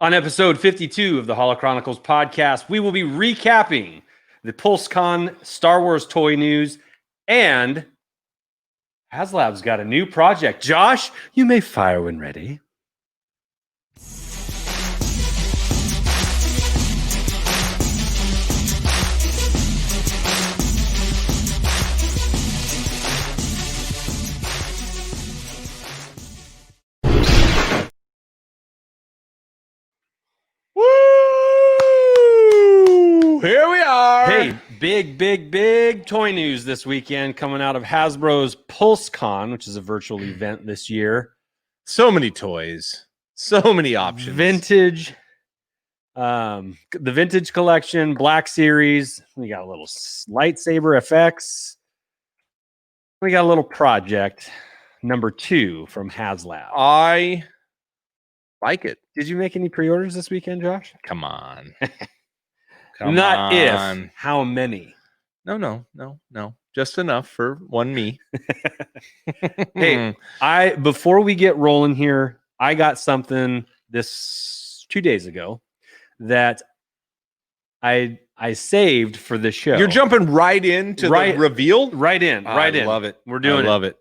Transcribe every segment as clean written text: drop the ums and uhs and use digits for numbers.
On episode 52 of the Holochronicles podcast, we will be recapping the PulseCon Star Wars toy news, and HasLab's got a new project. Josh, you may fire when ready. Here we are. Hey, big toy news this weekend coming out of Hasbro's PulseCon, which is a virtual event this year. So many toys, so many options. Vintage, the vintage collection, Black Series. We got a little lightsaber FX. We got a little project number 2 from HasLab. I like it. Did you make any pre-orders this weekend, Josh? Come on. Not if. How many? No. Just enough for one me. Hey, before we get rolling here, I got something this 2 days ago that I saved for the show. You're jumping right into the reveal? Right in. I love it. We're doing it. I love it.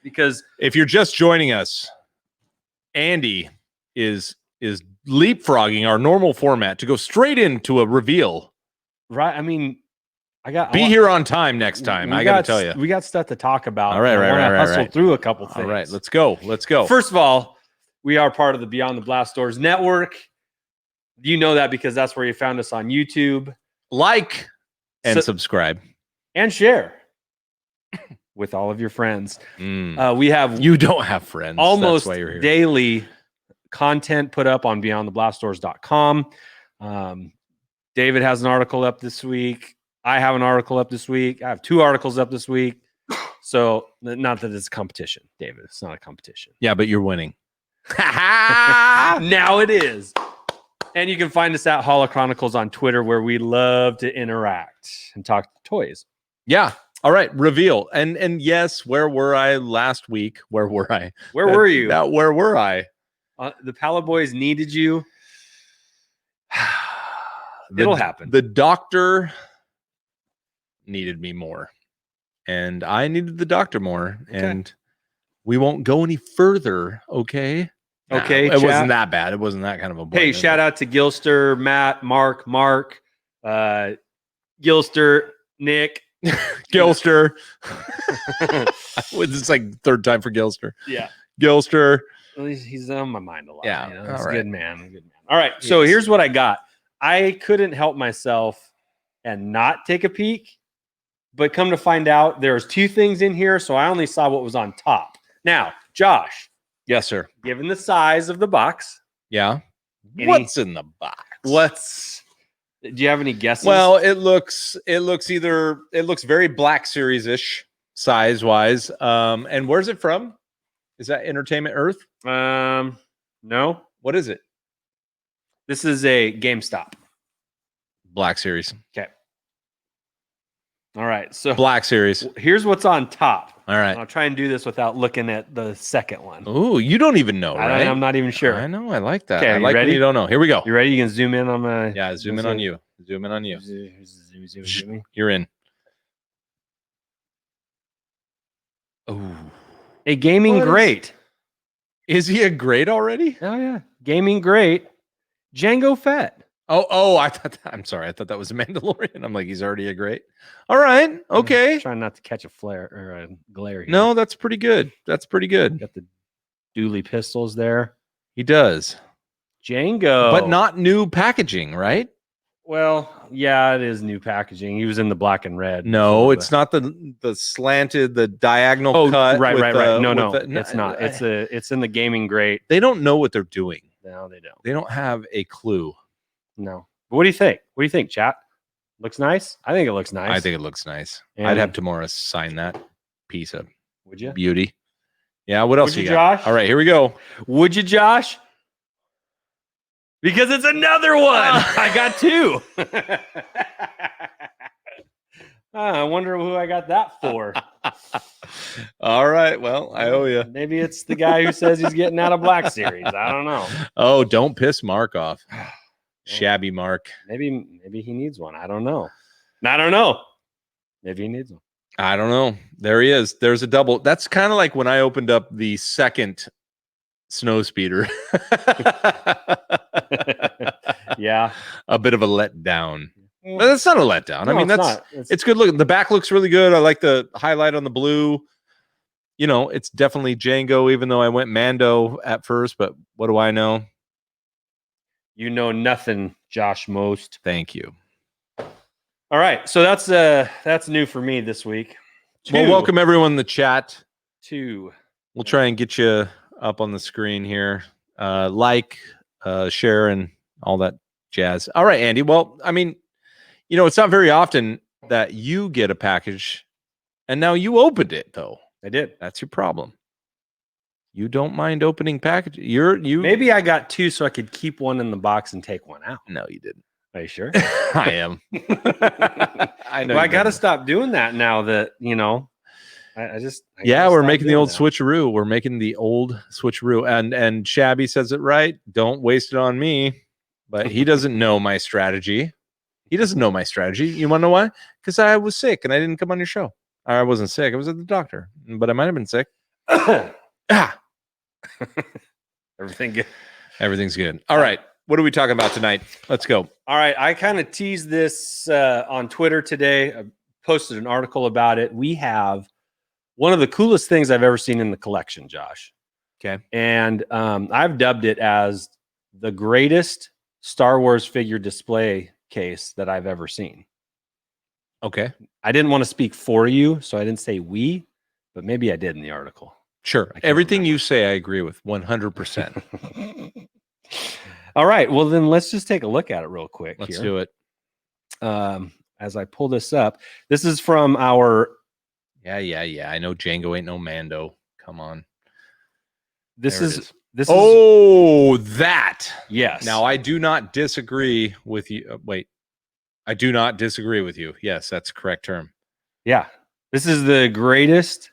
Because if you're just joining us, Andy is leapfrogging our normal format to go straight into a reveal. Right. I mean, be here on time next time. I got to tell you, we got stuff to talk about. All right, right. Hustle through a couple things. All right, let's go. First of all, we are part of the Beyond the Blast Doors network. You know that because that's where you found us on YouTube. Like and subscribe and share with all of your friends. We have you don't have friends almost that's why you're here. Daily content put up on beyondtheblastdoors.com. David has an article up this week. I have an article up this week. I have 2 articles up this week. So not that it's a competition, David. It's not a competition. Yeah, but you're winning. Now it is. And you can find us at Holochronicles on Twitter, where we love to interact and talk toys. Yeah. All right. Reveal. And yes, where were I last week? Where were I? Where were you? Where were I? The Pala Boys needed you. It'll happen. The doctor needed me more, and I needed the doctor more, and we won't go any further. Okay. Okay. It wasn't that bad. It wasn't that kind of a. Hey, shout out to Gilster, Matt, Mark, Gilster, Nick, Gilster. It's like third time for Gilster. Yeah, Gilster. He's on my mind a lot. Yeah, you know? He's a good man. All right, so here's what I got. I couldn't help myself and not take a peek, but come to find out, there's 2 things in here, so I only saw what was on top. Now, Josh. Yes, sir. Given the size of the box. Yeah. What's in the box? Do you have any guesses? Well, it looks very Black Series-ish size-wise. And where's it from? Is that Entertainment Earth? No. What is it? This is a GameStop. Black Series. Okay. All right. So Black Series. Here's what's on top. All right. I'll try and do this without looking at the second one. Oh, you don't even know, right? I'm not even sure. I know. I like that. Okay, I like ready? when you don't know. Here we go. You ready? You can zoom in on my. Yeah, zoom in on you. Zoom in on you. Zoom. You're in. Oh. A gaming great. Is he a great already? Oh yeah, gaming great. Django Fett. Oh, I'm sorry. I thought that was a Mandalorian. I'm like, he's already a great. All right. Okay. Trying not to catch a flare or a glare here. No, that's pretty good. Got the dually pistols there. He does. Django. But not new packaging, right? Well, yeah, it is new packaging. He was in the black and red. No, it's not the slanted, the diagonal cut. Right. No, it's not. It's in the gaming grate. They don't know what they're doing. No, they don't. They don't have a clue. No. But what do you think? What do you think, chat? Looks nice? I think it looks nice. I think it looks nice. And I'd have Tamora sign that piece of would you? Beauty. Yeah, what else Would you, got? Josh? All right, here we go. Would you, Josh? Because it's another one. I got 2. I wonder who I got that for. All right. Well, I owe you. Maybe it's the guy who says he's getting out of Black Series. I don't know. Oh, don't piss Mark off. Shabby Mark. Maybe he needs one. I don't know. I don't know. Maybe he needs one. I don't know. There he is. There's a double. That's kind of like when I opened up the second snow speeder. Yeah. A bit of a letdown. But that's not a letdown. I mean, not. It's good looking. The back looks really good. I like the highlight on the blue. You know, it's definitely Django, even though I went Mando at first, but what do I know? You know nothing, Josh Most. Thank you. All right. So that's new for me this week. Well, welcome everyone in the chat. We'll try and get you up on the screen here. Share, and all that jazz. All right, Andy. Well, I mean, you know, it's not very often that you get a package, and now you opened it, though. I did. That's your problem. You don't mind opening packages. Maybe I got two so I could keep one in the box and take one out. No, you didn't. Are you sure? I am. I know. Well, I got to stop doing that now that, you know, we're making the old switcheroo. We're making the old switcheroo. And Shabby says it right. Don't waste it on me. But he doesn't know my strategy. He doesn't know my strategy. You want to know why? Because I was sick and I didn't come on your show. I wasn't sick. I was at the doctor, but I might have been sick. Everything good. Everything's good. All right. What are we talking about tonight? Let's go. All right. I kind of teased this on Twitter today. I posted an article about it. We have one of the coolest things I've ever seen in the collection, Josh. Okay. And I've dubbed it as the greatest Star Wars figure display case that I've ever seen. Okay. I didn't want to speak for you, so I didn't say we, but maybe I did in the article. Sure. Everything you say, I agree with 100%. All right. Well, then let's just take a look at it real quick. Let's do it. As I pull this up, this is from our. Yeah. I know Django ain't no Mando. Come on. This is. That. Yes. Now, I do not disagree with you. Wait. I do not disagree with you. Yes, that's the correct term. Yeah. This is the greatest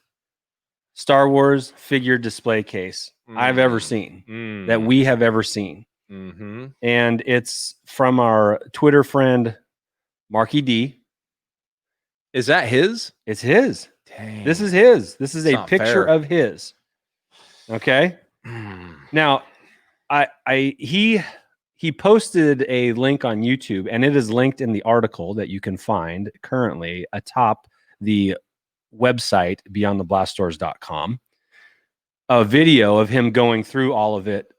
Star Wars figure display case I've ever seen, that we have ever seen. Mm-hmm. And it's from our Twitter friend, Marky D. Is that his? It's his. Dang. This is his. This is a picture fair. of his. Okay. Now, he posted a link on YouTube, and it is linked in the article that you can find currently atop the website beyondtheblastdoors.com. A video of him going through all of it.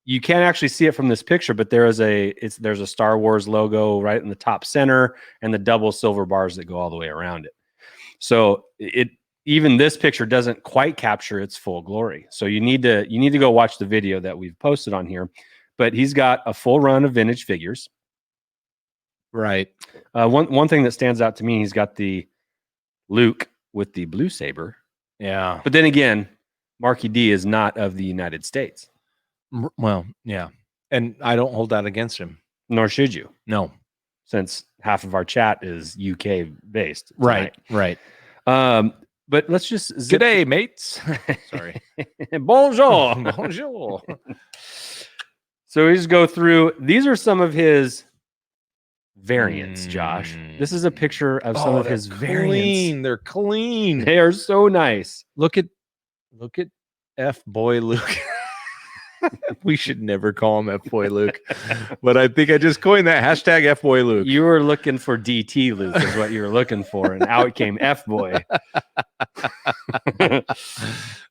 You can't actually see it from this picture, but there's a Star Wars logo right in the top center and the double silver bars that go all the way around it. So even this picture doesn't quite capture its full glory. So you need to go watch the video that we've posted on here. But he's got a full run of vintage figures. Right. One thing that stands out to me, he's got the Luke with the blue saber. Yeah. But then again, Marky D is not of the United States. Well, yeah. And I don't hold that against him. Nor should you. No. Since half of our chat is UK based. Right. But let's just Good day, mates. Sorry. Bonjour. Bonjour. So we just go through. These are some of his variants, Josh. This is a picture of some of his variants. They're clean. They are so nice. Look at F boy Luke. We should never call him F boy Luke, but I think I just coined that hashtag F boy Luke. You were looking for DT Luke is what you were looking for, and out came F boy.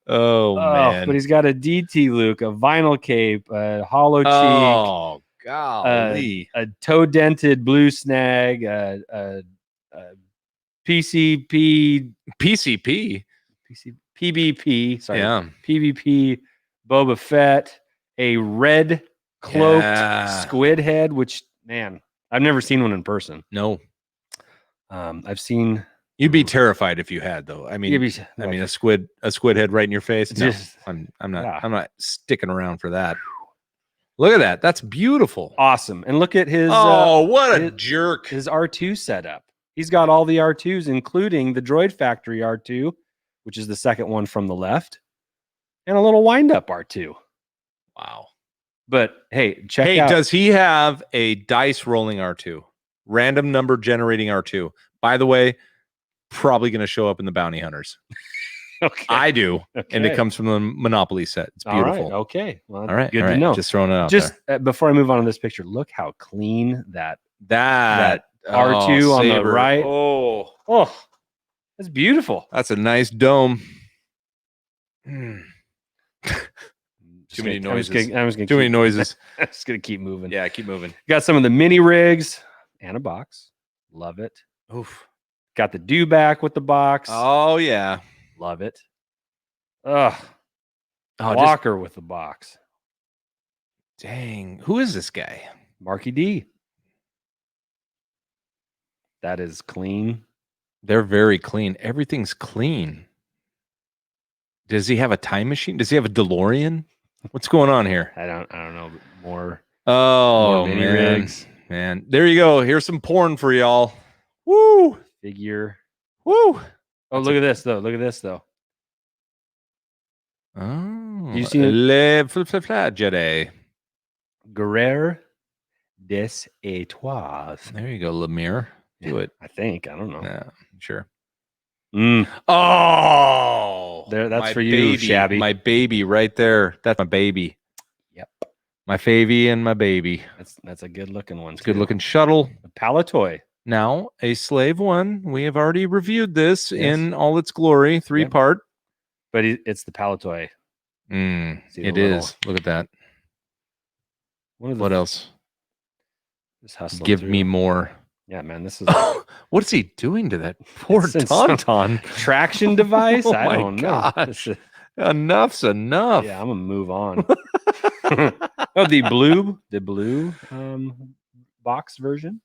Oh man! But he's got a DT Luke, a vinyl cape, a hollow cheek. Oh golly! A toe dented blue snag, a PBP. Sorry, yeah, PBP Boba Fett, a red cloaked squid head, which, man, I've never seen one in person. No. I've seen. You'd be terrified if you had, though. I mean, a squid head right in your face. No, I'm not sticking around for that. Look at that. That's beautiful. Awesome. And look at his what a jerk. His R2 setup. He's got all the R2s, including the Droid Factory R2, which is the second one from the left, and a little wind-up R2. Wow. But hey, check Hey, out. does he have a dice rolling R2? Random number generating R2. By the way, probably going to show up in the Bounty Hunters. Okay. I do. Okay. And it comes from the Monopoly set. It's beautiful. All right. Okay. Well, all right. Good to know. Just throwing it out Just there. Before I move on to this picture, look how clean that That R2 on the saber. right. Oh, that's beautiful. that's a nice dome. Too many noises. I'm just gonna Too many noises. I'm just gonna keep moving. Yeah, keep moving. Got some of the mini rigs and a box. Love it. Oof. Got the dewback with the box. Oh yeah. Love it. Ugh. Oh, Walker with the box. Dang. Who is this guy? Marky D. That is clean. They're very clean. Everything's clean. Does he have a time machine? Does he have a DeLorean? What's going on here? I don't know. More mini rigs. Man. There you go. Here's some porn for y'all. Woo! Figure. Woo! Oh, look at this though. Oh, you see Le Jedi. Guerrero des Étoiles. There you go, Lemire. Do it. I think. I don't know. Yeah, sure. Oh, there. That's for you, baby, Shabby. My baby, right there. That's my baby. Yep. My favy and my baby. That's a good looking one. It's a good looking shuttle. A Palatoy. Now a slave one. We have already reviewed this in all its glory, 3-part. But it's the Palatoy. It is. Look at that. What else? Give me more. Yeah, man. This is. What is he doing to that poor Tauntaun? Traction device? I don't know. Enough's enough. Yeah, I'm gonna move on. Oh, the blue box version.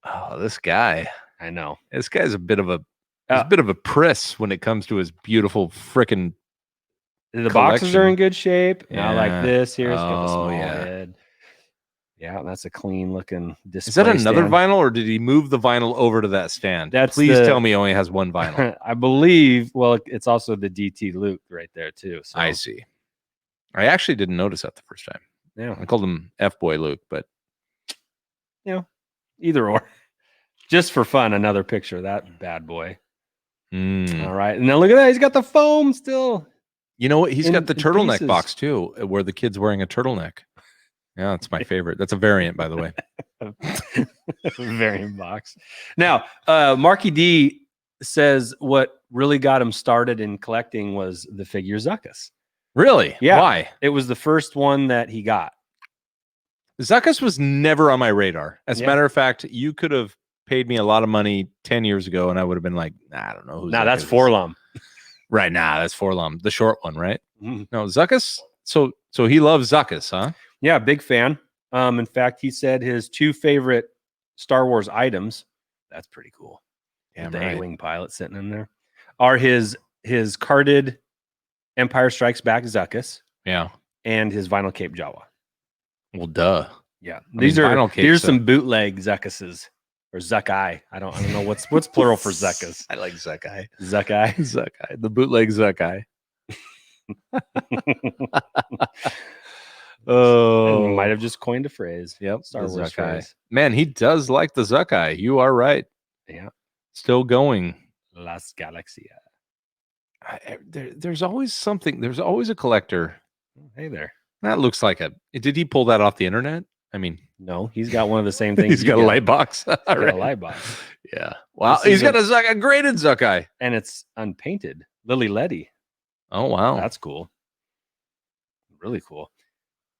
Oh, this guy. I know. This guy's a bit of a priss when it comes to his beautiful frickin' The boxes are in good shape. Yeah. I like this. Here's got the small head. Yeah, that's a clean looking display. Is that another stand. vinyl, or did he move the vinyl over to that stand? Please tell me he only has one vinyl. I believe. Well, it's also the DT Luke right there too. So. I see. I actually didn't notice that the first time. Yeah, I called him F-boy Luke, but either or. Just for fun, another picture of that bad boy. All right, and now look at that. He's got the foam still. You know what? He's got the turtleneck pieces. box too, where the kid's wearing a turtleneck. Yeah, that's my favorite. That's a variant, by the way. Variant box. Now, Marky D says what really got him started in collecting was the figure Zuckuss. Really? Yeah. Why? It was the first one that he got. Zuckuss was never on my radar. As a matter of fact, you could have paid me a lot of money 10 years ago, and I would have been like, nah, I don't know who. Now that's Forlum. Right now, that's Forlum, the short one, right? Mm-hmm. No, Zuckuss. So he loves Zuckuss, huh? Yeah, big fan. In fact, he said his 2 favorite Star Wars items. That's pretty cool. Yeah, the right. A-wing pilot sitting in there are his carded Empire Strikes Back Zuckuss. Yeah, and his vinyl cape Jawa. Well, duh. Yeah, these are some bootleg Zuckasses or Zuckai. I don't know what's plural for Zuckuss. I like Zuckai. Zuckai. Zuckai. The bootleg Zuckai. Oh, might have just coined a phrase. Yep, Star Wars phrase. Man, he does like the Zuckai. You are right. Yeah, still going. Las Galaxias. There's always something. There's always a collector. Hey there. That looks like a. Did he pull that off the internet? I mean, no, he's got one of the same things. He's got a light box. He's got a light box. Yeah. Wow. He's got a graded Zuckai, and it's unpainted. Lily Letty. Oh wow, that's cool. Really cool.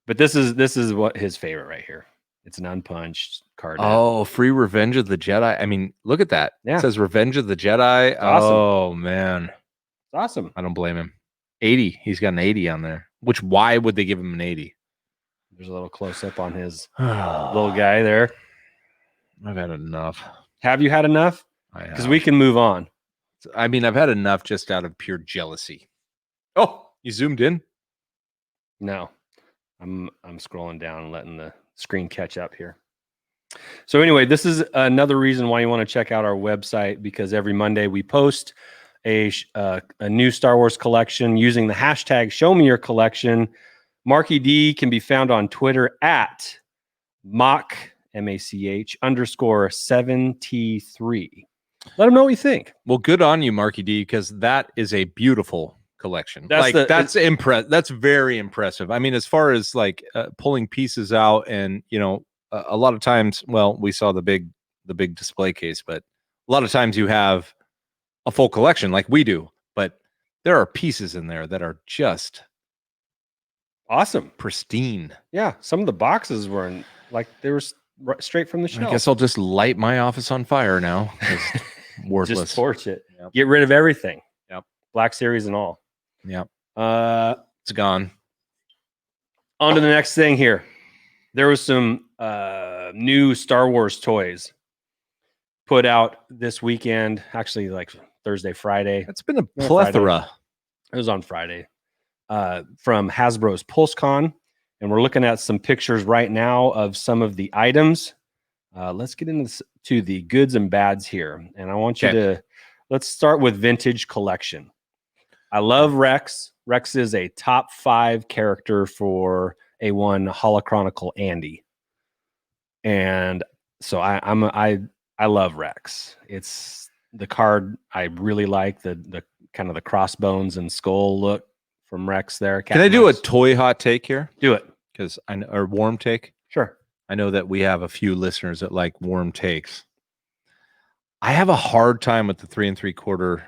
But this is what his favorite right here. It's an unpunched card. Oh, free Revenge of the Jedi. I mean, look at that. Yeah. It says Revenge of the Jedi. Awesome. Oh man, it's awesome. I don't blame him. 80. He's got an 80 on there. Which why would they give him an 80? There's a little close up on his little guy there. I've had enough. Have you had enough? Because we can move on. I mean, I've had enough just out of pure jealousy. Oh, you zoomed in? No. I'm scrolling down and letting the screen catch up here. So anyway, this is another reason why you want to check out our website, because every Monday we post a new Star Wars collection using the hashtag #ShowMeYourCollection. Marky D can be found on Twitter at Mach _7T3. Let them know what you think. Well, good on you, Marky D, because that is a beautiful collection. That's very impressive. I mean, as far as like pulling pieces out, and a lot of times, well, we saw the big display case, but a lot of times you have a full collection like we do, but there are pieces in there that are just awesome, pristine. Yeah, some of the boxes were they were straight from the shelf. I guess I'll just light my office on fire now. Worthless. Just torch it. Yep. Get rid of everything. Yep. Black Series and all. Yep. It's gone. On to the next thing here. There was some new Star Wars toys put out this weekend. Actually, like Thursday, Friday. It's been a plethora. Friday. It was on Friday. From Hasbro's PulseCon. And we're looking at some pictures right now of some of the items. Let's get into the goods and bads here. And I want you let's start with Vintage Collection. I love Rex. Rex is a top 5 character for A1 Holochronicle Andy. And so I love Rex. It's the card I really like, the kind of the crossbones and skull look from Rex there. Can I do a toy hot take here? Do it. Because or warm take. Sure. I know that we have a few listeners that like warm takes. I have a hard time with the 3 3/4,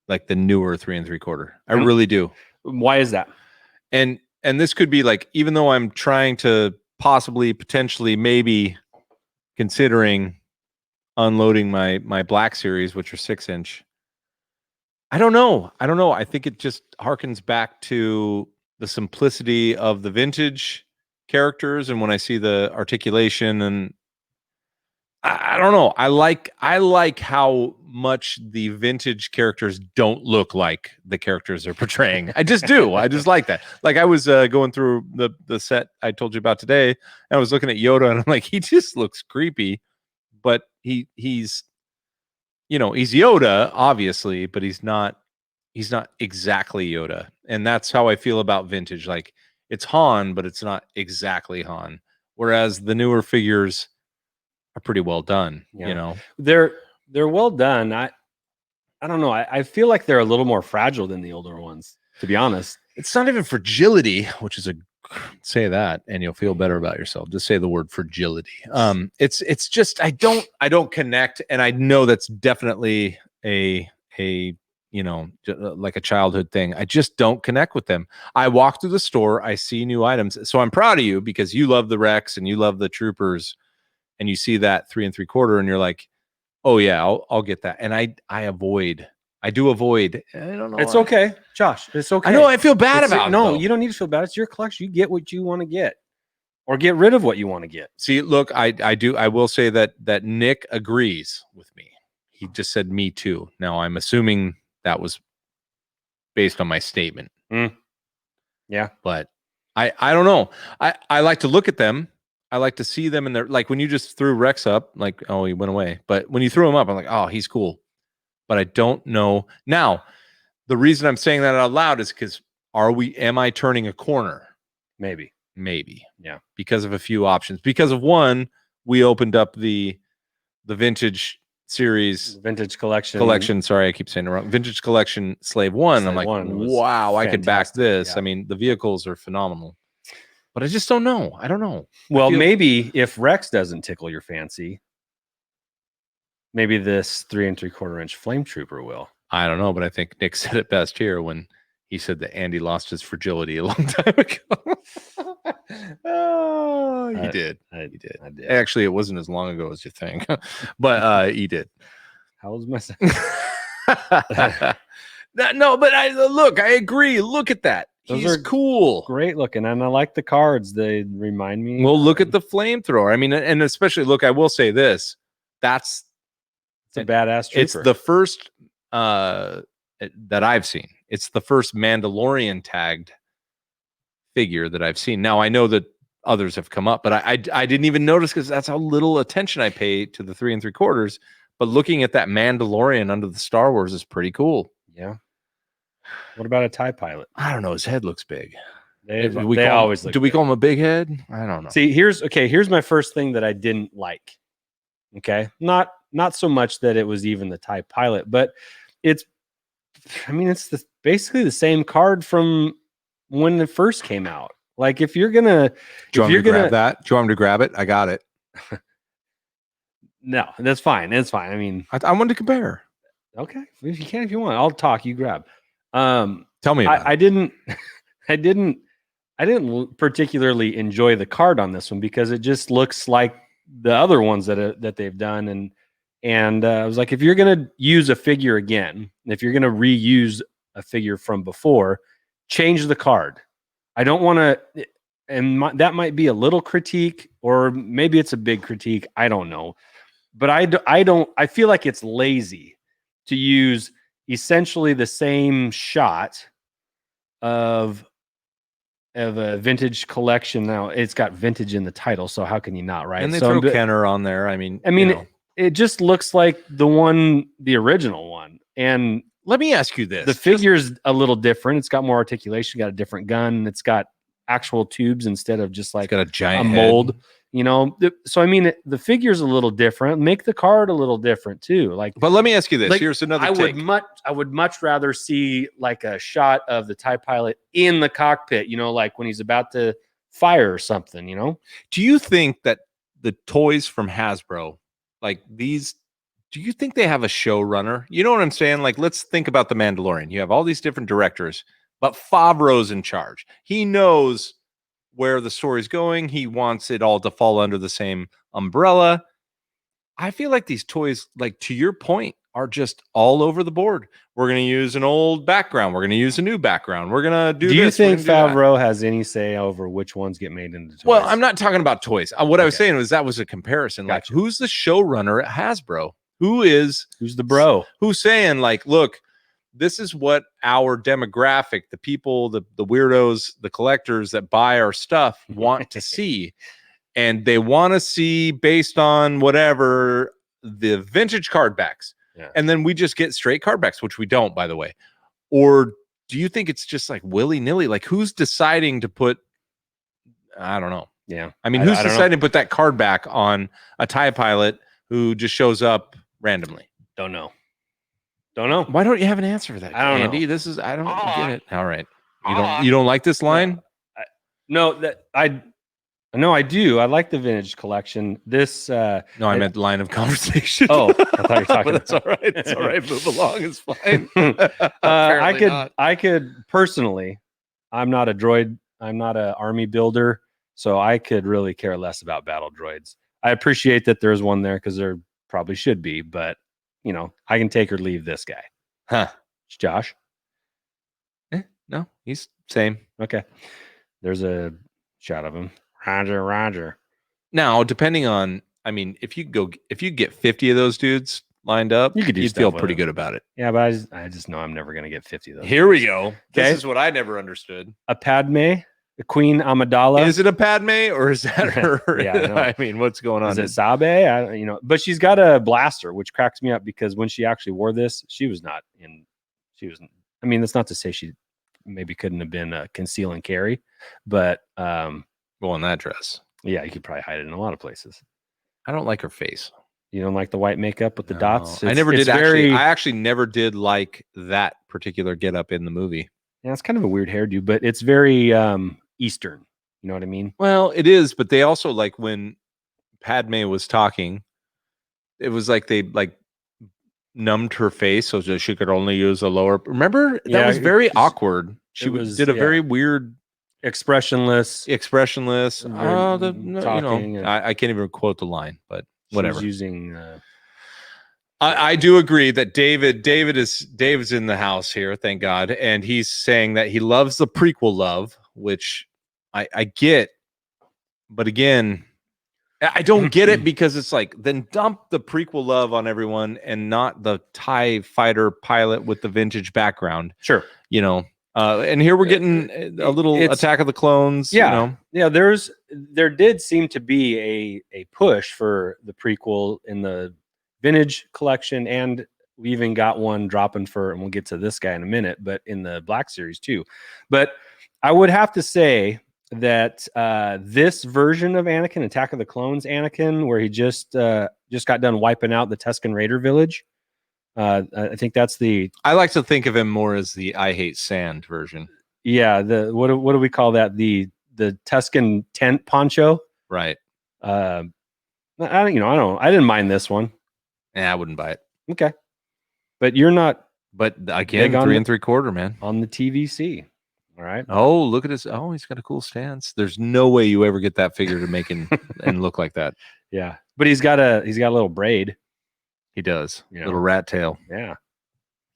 like the newer 3 3/4. I really do. Why is that? And this could be like, even though I'm trying to potentially, maybe considering unloading my Black Series, which are 6-inch. I don't know. I think it just harkens back to the simplicity of the vintage characters, and when I see the articulation, and I don't know, I like how much the vintage characters don't look like the characters they're portraying. I just do. I just like that. Like I was going through the set I told you about today, and I was looking at Yoda, and I'm like, he just looks creepy, but he's he's Yoda, obviously, but he's not exactly Yoda. And that's how I feel about vintage. Like it's Han, but it's not exactly Han. Whereas the newer figures are pretty well done. Yeah. They're well done. I don't know. I feel like they're a little more fragile than the older ones, to be honest. It's not even fragility, which is say that and you'll feel better about yourself. Just say the word fragility. It's just I don't connect, and I know that's definitely a like a childhood thing. I just don't connect with them. I walk through the store, I see new items. So I'm proud of you because you love the Rex and you love the Troopers, and you see that 3 3/4 and you're like, oh yeah, I'll get that. And I do avoid. I don't know. It's okay, Josh. It's okay. I know I feel bad about it. No, you don't need to feel bad. It's your collection. You get what you want to get, or get rid of what you want to get. See, look, I do. I will say that Nick agrees with me. He just said me too. Now I'm assuming that was based on my statement. Yeah. But I don't know. I like to look at them. I like to see them in their, like when you just threw Rex up, like, oh, he went away. But when you threw him up, I'm like, oh, he's cool. But I don't know. Now, the reason I'm saying that out loud is because am I turning a corner? Maybe. Yeah. Because of a few options. Because of one, we opened up the Vintage Series, Vintage Collection. Sorry, I keep saying it wrong. Vintage Collection Slave 1. I'm like, wow, I could back this. Yeah. I mean, the vehicles are phenomenal. But I just don't know. I don't know. Well, maybe if Rex doesn't tickle your fancy, maybe this 3 3/4 Flame Trooper will. I don't know, but I think Nick said it best here when he said that Andy lost his fragility a long time ago. Oh, he did. I did. Actually, it wasn't as long ago as you think, but he did. How old's my son? No, but I agree. Look at that. He's cool. Great looking. And I like the cards. They remind me. Well, look at the flamethrower. I mean, and especially, look, I will say this. It's a badass trooper. It's the first that I've seen. It's the first Mandalorian tagged figure that I've seen. Now, I know that others have come up, but I didn't even notice because that's how little attention I pay to the 3 3/4. But looking at that Mandalorian under the Star Wars is pretty cool. Yeah. What about a TIE pilot? I don't know. His head looks big. They always look. Do we call him a big head? I don't know. See, here's my first thing that I didn't like. Okay, not so much that it was even the TIE pilot, but it's basically the same card from when it first came out. Like if you're gonna, grab that, do you want me to grab it? I got it. No, that's fine. That's fine. I mean, I wanted to compare. Okay, if you can, if you want, I'll talk. You grab. Tell me. I didn't particularly enjoy the card on this one because it just looks like the other ones that they've done, and I was like, if you're gonna use a figure again, if you're gonna reuse a figure from before, change the card. I don't want to, and that might be a little critique, or maybe it's a big critique. I don't know. But I feel like it's lazy to use essentially the same shot of a vintage collection. Now it's got vintage in the title, so how can you not, right? And they throw Kenner on there. I mean, it just looks like the original one. And let me ask you this: the figure's a little different. It's got more articulation, got a different gun, and it's got actual tubes instead of just like got a giant mold. Head. So I mean, the figure's a little different. Make the card a little different too. But let me ask you this. Here's another take. I would much rather see like a shot of the TIE pilot in the cockpit, like when he's about to fire or something, Do you think that the toys from Hasbro, like these, do you think they have a showrunner? You know what I'm saying? Like, let's think about the Mandalorian. You have all these different directors, but Favreau's in charge. He knows where the story's going. He wants it all to fall under the same umbrella. I feel like these toys, like to your point, are just all over the board. We're going to use an old background. We're going to use a new background. We're going to do this. Do you think Favreau has any say over which ones get made into toys? Well, I'm not talking about toys. What I was saying was that was a comparison. Gotcha. Like, who's the showrunner at Hasbro? Who's the bro? Who's saying like, look, this is what our demographic, the people, the weirdos, the collectors that buy our stuff want to see. And they want to see based on whatever the vintage card backs. Yeah. And then we just get straight card backs, which we don't, by the way. Or do you think it's just like willy-nilly? Like who's deciding to put, I don't know. Yeah. I mean, who's deciding to put that card back on a TIE pilot who just shows up randomly? Don't know. Why don't you have an answer for that, Andy? Know. I don't get it. All right. You don't like this line? No, I do. I like the vintage collection. This I meant line of conversation. Oh, I thought you were talking. That's all right. It's all right. Move along. It's fine. I could personally. I'm not a droid. I'm not an army builder, so I could really care less about battle droids. I appreciate that there's one there because there probably should be, but I can take or leave this guy. Huh? It's Josh. No, he's same. Okay. There's a shot of him. Roger. Now, depending on, I mean, if you get 50 of those dudes lined up, you'd feel pretty good about it. Yeah, but I just know I'm never going to get 50 of those. Here we go. Okay. This is what I never understood. A Padme, the Queen Amidala. Is it a Padme or is that her? Yeah, I mean, what's going on? Is it Sabe? But she's got a blaster, which cracks me up because when she actually wore this, I mean, that's not to say she maybe couldn't have been a conceal and carry, but well, in that dress, yeah, you could probably hide it in a lot of places. I don't like her face. You don't like the white makeup with the dots? I never did. I actually never did like that particular getup in the movie. Yeah, it's kind of a weird hairdo, but it's very Eastern. You know what I mean? Well, it is, but they also like when Padme was talking, it was like they like numbed her face so that she could only use a lower. Remember, that was very awkward. She did a very weird, expressionless. Talking. I can't even quote the line, but whatever. Using. I do agree that David's in the house here, thank God, and he's saying that he loves the prequel love, which I get, but again, I don't get it because it's like then dump the prequel love on everyone and not the TIE fighter pilot with the vintage background. Sure, And here we're getting a little Attack of the Clones. Yeah, there did seem to be a push for the prequel in the vintage collection, and we even got one dropping for, and we'll get to this guy in a minute, but in the Black Series too. But I would have to say that this version of Anakin, Attack of the Clones Anakin, where he just got done wiping out the Tusken Raider village, I think that's I like to think of him more as the I Hate Sand version. Yeah, what do we call that? The Tusken tent poncho, right? I didn't mind this one. Yeah, I wouldn't buy it. Okay, but you're not. But again, 3 3/4, man, on the TVC. All right. Oh, look at his. Oh, he's got a cool stance. There's no way you ever get that figure to make and look like that. Yeah, but he's got a little braid. He does. Little rat tail. Yeah.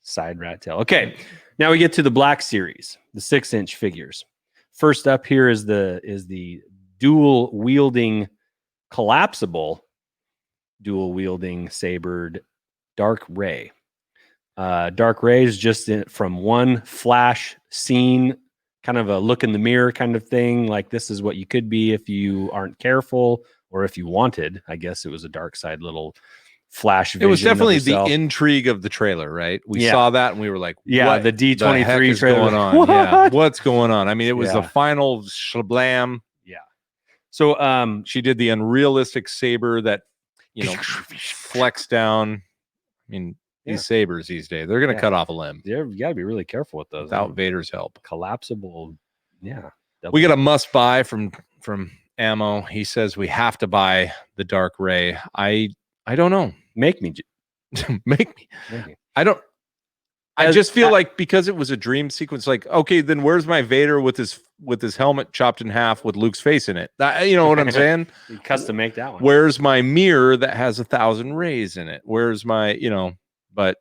Side rat tail. Okay. Now we get to the Black Series, the 6-inch figures. First up here is the dual wielding sabered Dark Ray. Dark Ray is just from one flash scene, kind of a look in the mirror kind of thing. Like, this is what you could be if you aren't careful, or if you wanted. I guess it was a dark side little flash vision. It was definitely the intrigue of the trailer, right? We saw that and we were like, yeah, the D23 trailer going on. What? Yeah, what's going on? I mean, it was the final shablam. Yeah. So she did the unrealistic saber that, flex down. I mean, these sabers these days, they're going to cut off a limb. You got to be really careful with those. Without Vader's help. Collapsible. Yeah. We got a must buy from Ammo. He says we have to buy the Dark Ray. I don't know. Make me. I don't. I just feel like, because it was a dream sequence, like, okay, then where's my Vader with his helmet chopped in half with Luke's face in it? You know what I'm saying? You custom make that one. Where's my mirror that has 1,000 rays in it? Where's my, but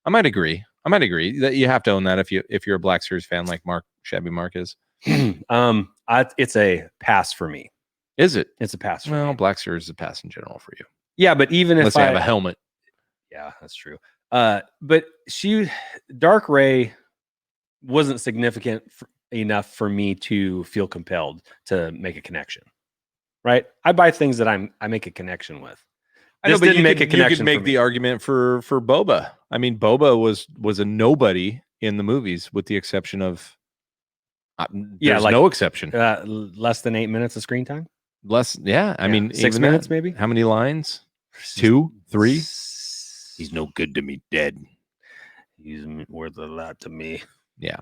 I might agree that you have to own that if you're a Black Series fan like Shabby Mark is. It's a pass for me. Is it? It's a pass for me. me. Black Series is a pass in general for you. Yeah, but even unless if I have a helmet. Yeah, that's true. But Dark Ray wasn't significant enough for me to feel compelled to make a connection. Right? I buy things that I make a connection with. I know, but you could make the argument for Boba. I mean, Boba was a nobody in the movies, with the exception of no exception. Less than 8 minutes of screen time. I mean, 6 minutes maybe. How many lines? 2, 3. He's no good to me dead. He's worth a lot to me. Yeah.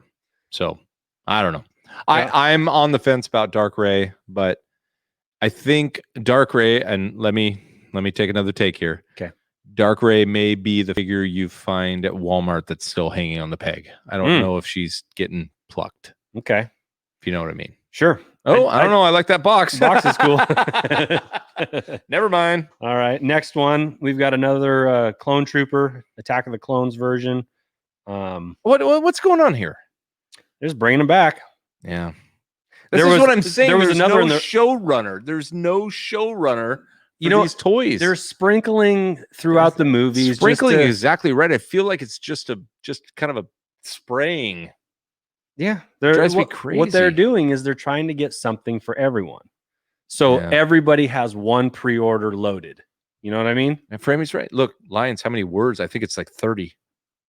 So I don't know. Yeah. I'm on the fence about Dark Ray, but I think Dark Ray, and let me take another take here. Okay. Dark Ray may be the figure you find at Walmart that's still hanging on the peg. I don't know if she's getting plucked. Okay. If you know what I mean. Sure. Oh, I don't know. I like that box. Box is cool. Never mind. All right. Next one. We've got another Clone Trooper, Attack of the Clones version. What's going on here? They're just bringing them back. Yeah. This is what I'm saying. There's another showrunner. There's no showrunner. These toys. They're sprinkling throughout the movies. Sprinkling exactly right. I feel like it's just kind of a spraying. Yeah, drives me crazy. What they're doing is they're trying to get something for everyone, so everybody has one pre-order loaded. You know what I mean? And Framey's right. Look, Lions. How many words? I think it's like 30.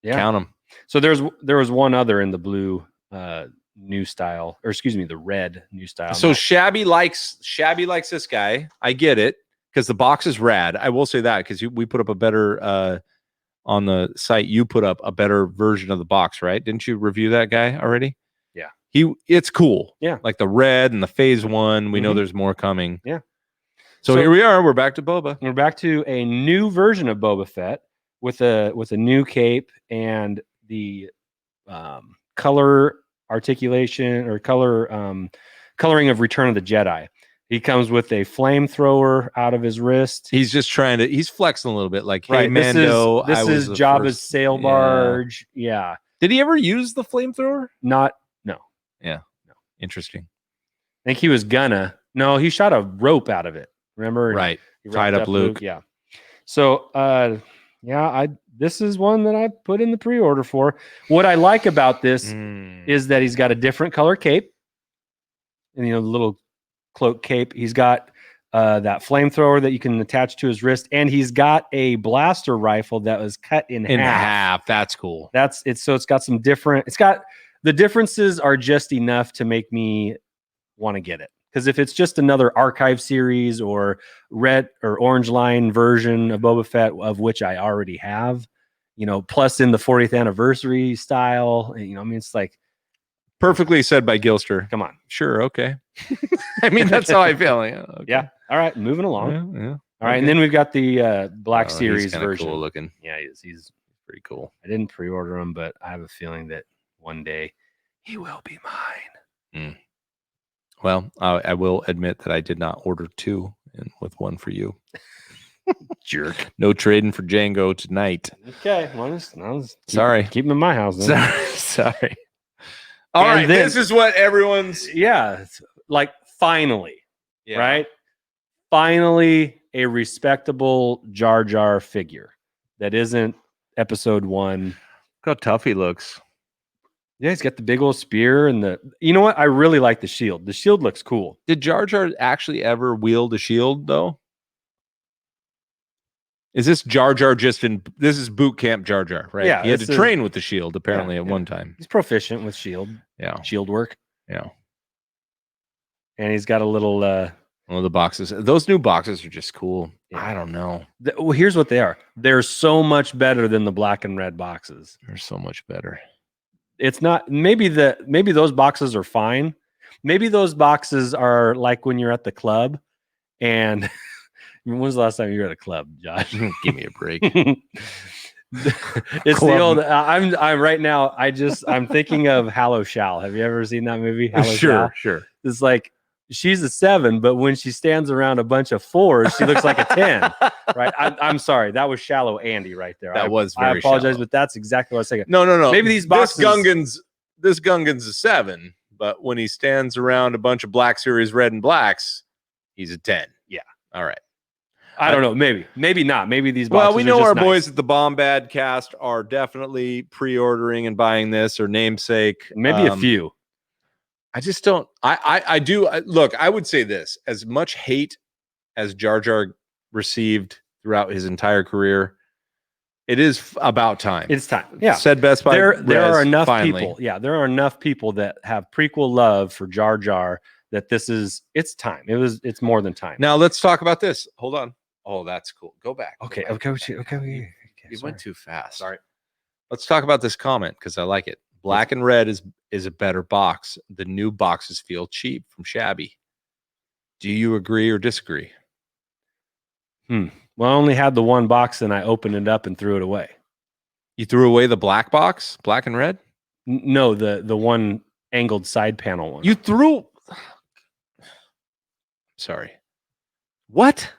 Yeah, count them. So there was one other in the blue new style, or excuse me, the red new style. So Shabby likes this guy. I get it, because the box is rad. I will say that, because we put up a better on the site. You put up a better version of the box, right? Didn't you review that guy already? Yeah, it's cool. Yeah, like the red and the phase one. We know there's more coming. Yeah. So here we are. We're back to Boba. We're back to a new version of Boba Fett with a new cape and the color articulation or coloring of Return of the Jedi. He comes with a flamethrower out of his wrist. He's just he's flexing a little bit, like, hey, Mando. This is Jabba's sail barge. Yeah. Did he ever use the flamethrower? No. Yeah. No. Interesting. I think he was gonna. No, he shot a rope out of it. Remember? Right. He tied up Luke. Yeah. So Yeah, this is one that I put in the pre-order for. What I like about this is that he's got a different color cape, and the little cloak cape. He's got that flamethrower that you can attach to his wrist, and he's got a blaster rifle that was cut in half. That's cool. So it's got some different. It's got the differences are just enough to make me want to get it. Because if it's just another archive series or red or orange line version of Boba Fett, of which I already have, plus in the 40th anniversary style, I mean, it's like perfectly said by Gilster. Come on. Sure. Okay. I mean, that's how I feel. Yeah. Okay. Yeah. All right. Moving along. Yeah. All right. And then we've got the Black Series version. Cool looking. Yeah, he is. He's pretty cool. I didn't pre-order him, but I have a feeling that one day he will be mine. Well, I will admit that I did not order 2 and with one for you. Jerk. No trading for Django tonight. Okay. Sorry. Keep him in my house then. Sorry. All right. Then, this is what everyone's. Yeah. Like finally. Yeah. Right? Finally, a respectable Jar Jar figure that isn't episode 1. Look how tough he looks. Yeah, he's got the big old spear and you know what? I really like the shield. The shield looks cool. Did Jar Jar actually ever wield a shield though? Is this Jar Jar this is boot camp Jar Jar, right? Yeah. He had to train with the shield apparently at one time. He's proficient with shield. Yeah. Shield work. Yeah. And he's got a little one of the boxes. Those new boxes are just cool. Yeah. I don't know. Well, here's what they are. They're so much better than the black and red boxes. They're so much better. It's not maybe those boxes are fine. Maybe those boxes are like when you're at the club and when was the last time you were at a club, Josh? Give me a break. It's club. The old I'm right now I'm thinking of Hallow Shal. Have you ever seen that movie? Sure. It's like she's a 7, but when she stands around a bunch of 4s, she looks like a 10. Right? I'm sorry, that was Shallow Andy right there. That was very I apologize, shallow. But that's exactly what I was thinking. No. Maybe these boxes. This Gungan's a 7, but when he stands around a bunch of Black Series red and blacks, he's a 10. Yeah. All right. I don't know. Maybe not. Maybe these boxes. Well, we know our nice. Boys at the Bombad cast are definitely pre-ordering and buying this or namesake. Maybe a few. I just don't. I do. Look, I would say this: as much hate as Jar Jar received throughout his entire career, it is about time. It's time. Yeah. Said best by there are enough finally. people. Yeah, there are enough people that have prequel love for Jar Jar that it's time. It's more than time. Now let's talk about this. Hold on. Oh, that's cool. Go back. Okay. You went too fast. Sorry. Let's talk about this comment because I like it. Black and red is a better box. The new boxes feel cheap from Shabby. Do you agree or disagree? Well, I only had the one box and I opened it up and threw it away. You threw away the black box, black and red? No, the one angled side panel one. You threw. Sorry. What?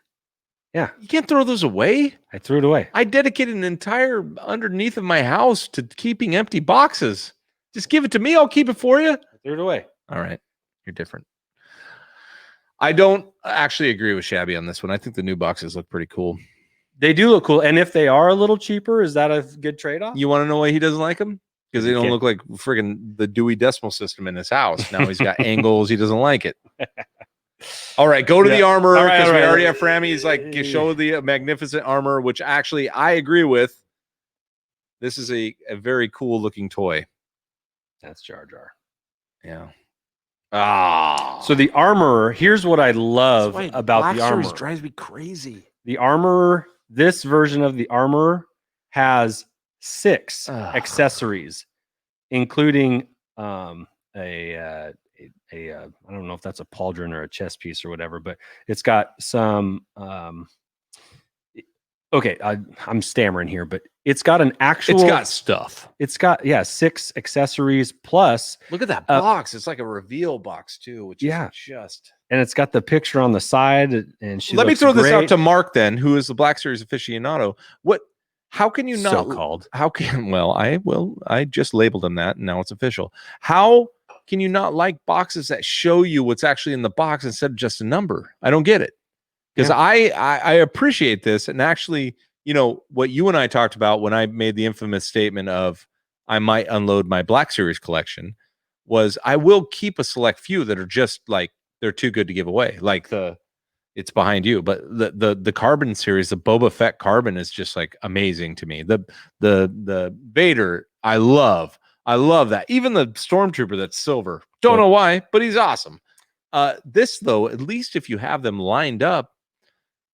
Yeah. You can't throw those away? I threw it away. I dedicated an entire underneath of my house to keeping empty boxes. Just give it to me. I'll keep it for you. I threw it away. All right. You're different. I don't actually agree with Shabby on this one. I think the new boxes look pretty cool. They do look cool. And if they are a little cheaper, is that a good trade-off? You want to know why he doesn't like them? Because they don't look like friggin' the Dewey Decimal System in his house. Now he's got angles. He doesn't like it. All right, go to the armor because we already have Frammy. He's like, show the magnificent armor, which actually I agree with. This is a very cool looking toy. That's Jar Jar. Yeah. So the armor, here's what I love about the armor. Drives me crazy. The armor, this version of the armor has 6 accessories, including I don't know if that's a pauldron or a chess piece or whatever, but it's got some I'm stammering here, but it's got an actual it's got stuff. It's got 6 accessories plus. Look at that box. It's like a reveal box too, which is just and it's got the picture on the side and let me throw this out to Mark then, who is the Black Series aficionado. How can you not so-called? I just labeled him that and now it's official. How can you not like boxes that show you what's actually in the box instead of just a number? I don't get it. Because I appreciate this. And actually, you know, what you and I talked about when I made the infamous statement of I might unload my Black Series collection was I will keep a select few that are just like they're too good to give away. Like it's behind you, but the Carbon series, the Boba Fett Carbon is just like amazing to me. The Vader, I love that. Even the Stormtrooper that's silver, don't know why, but he's awesome. This though, at least if you have them lined up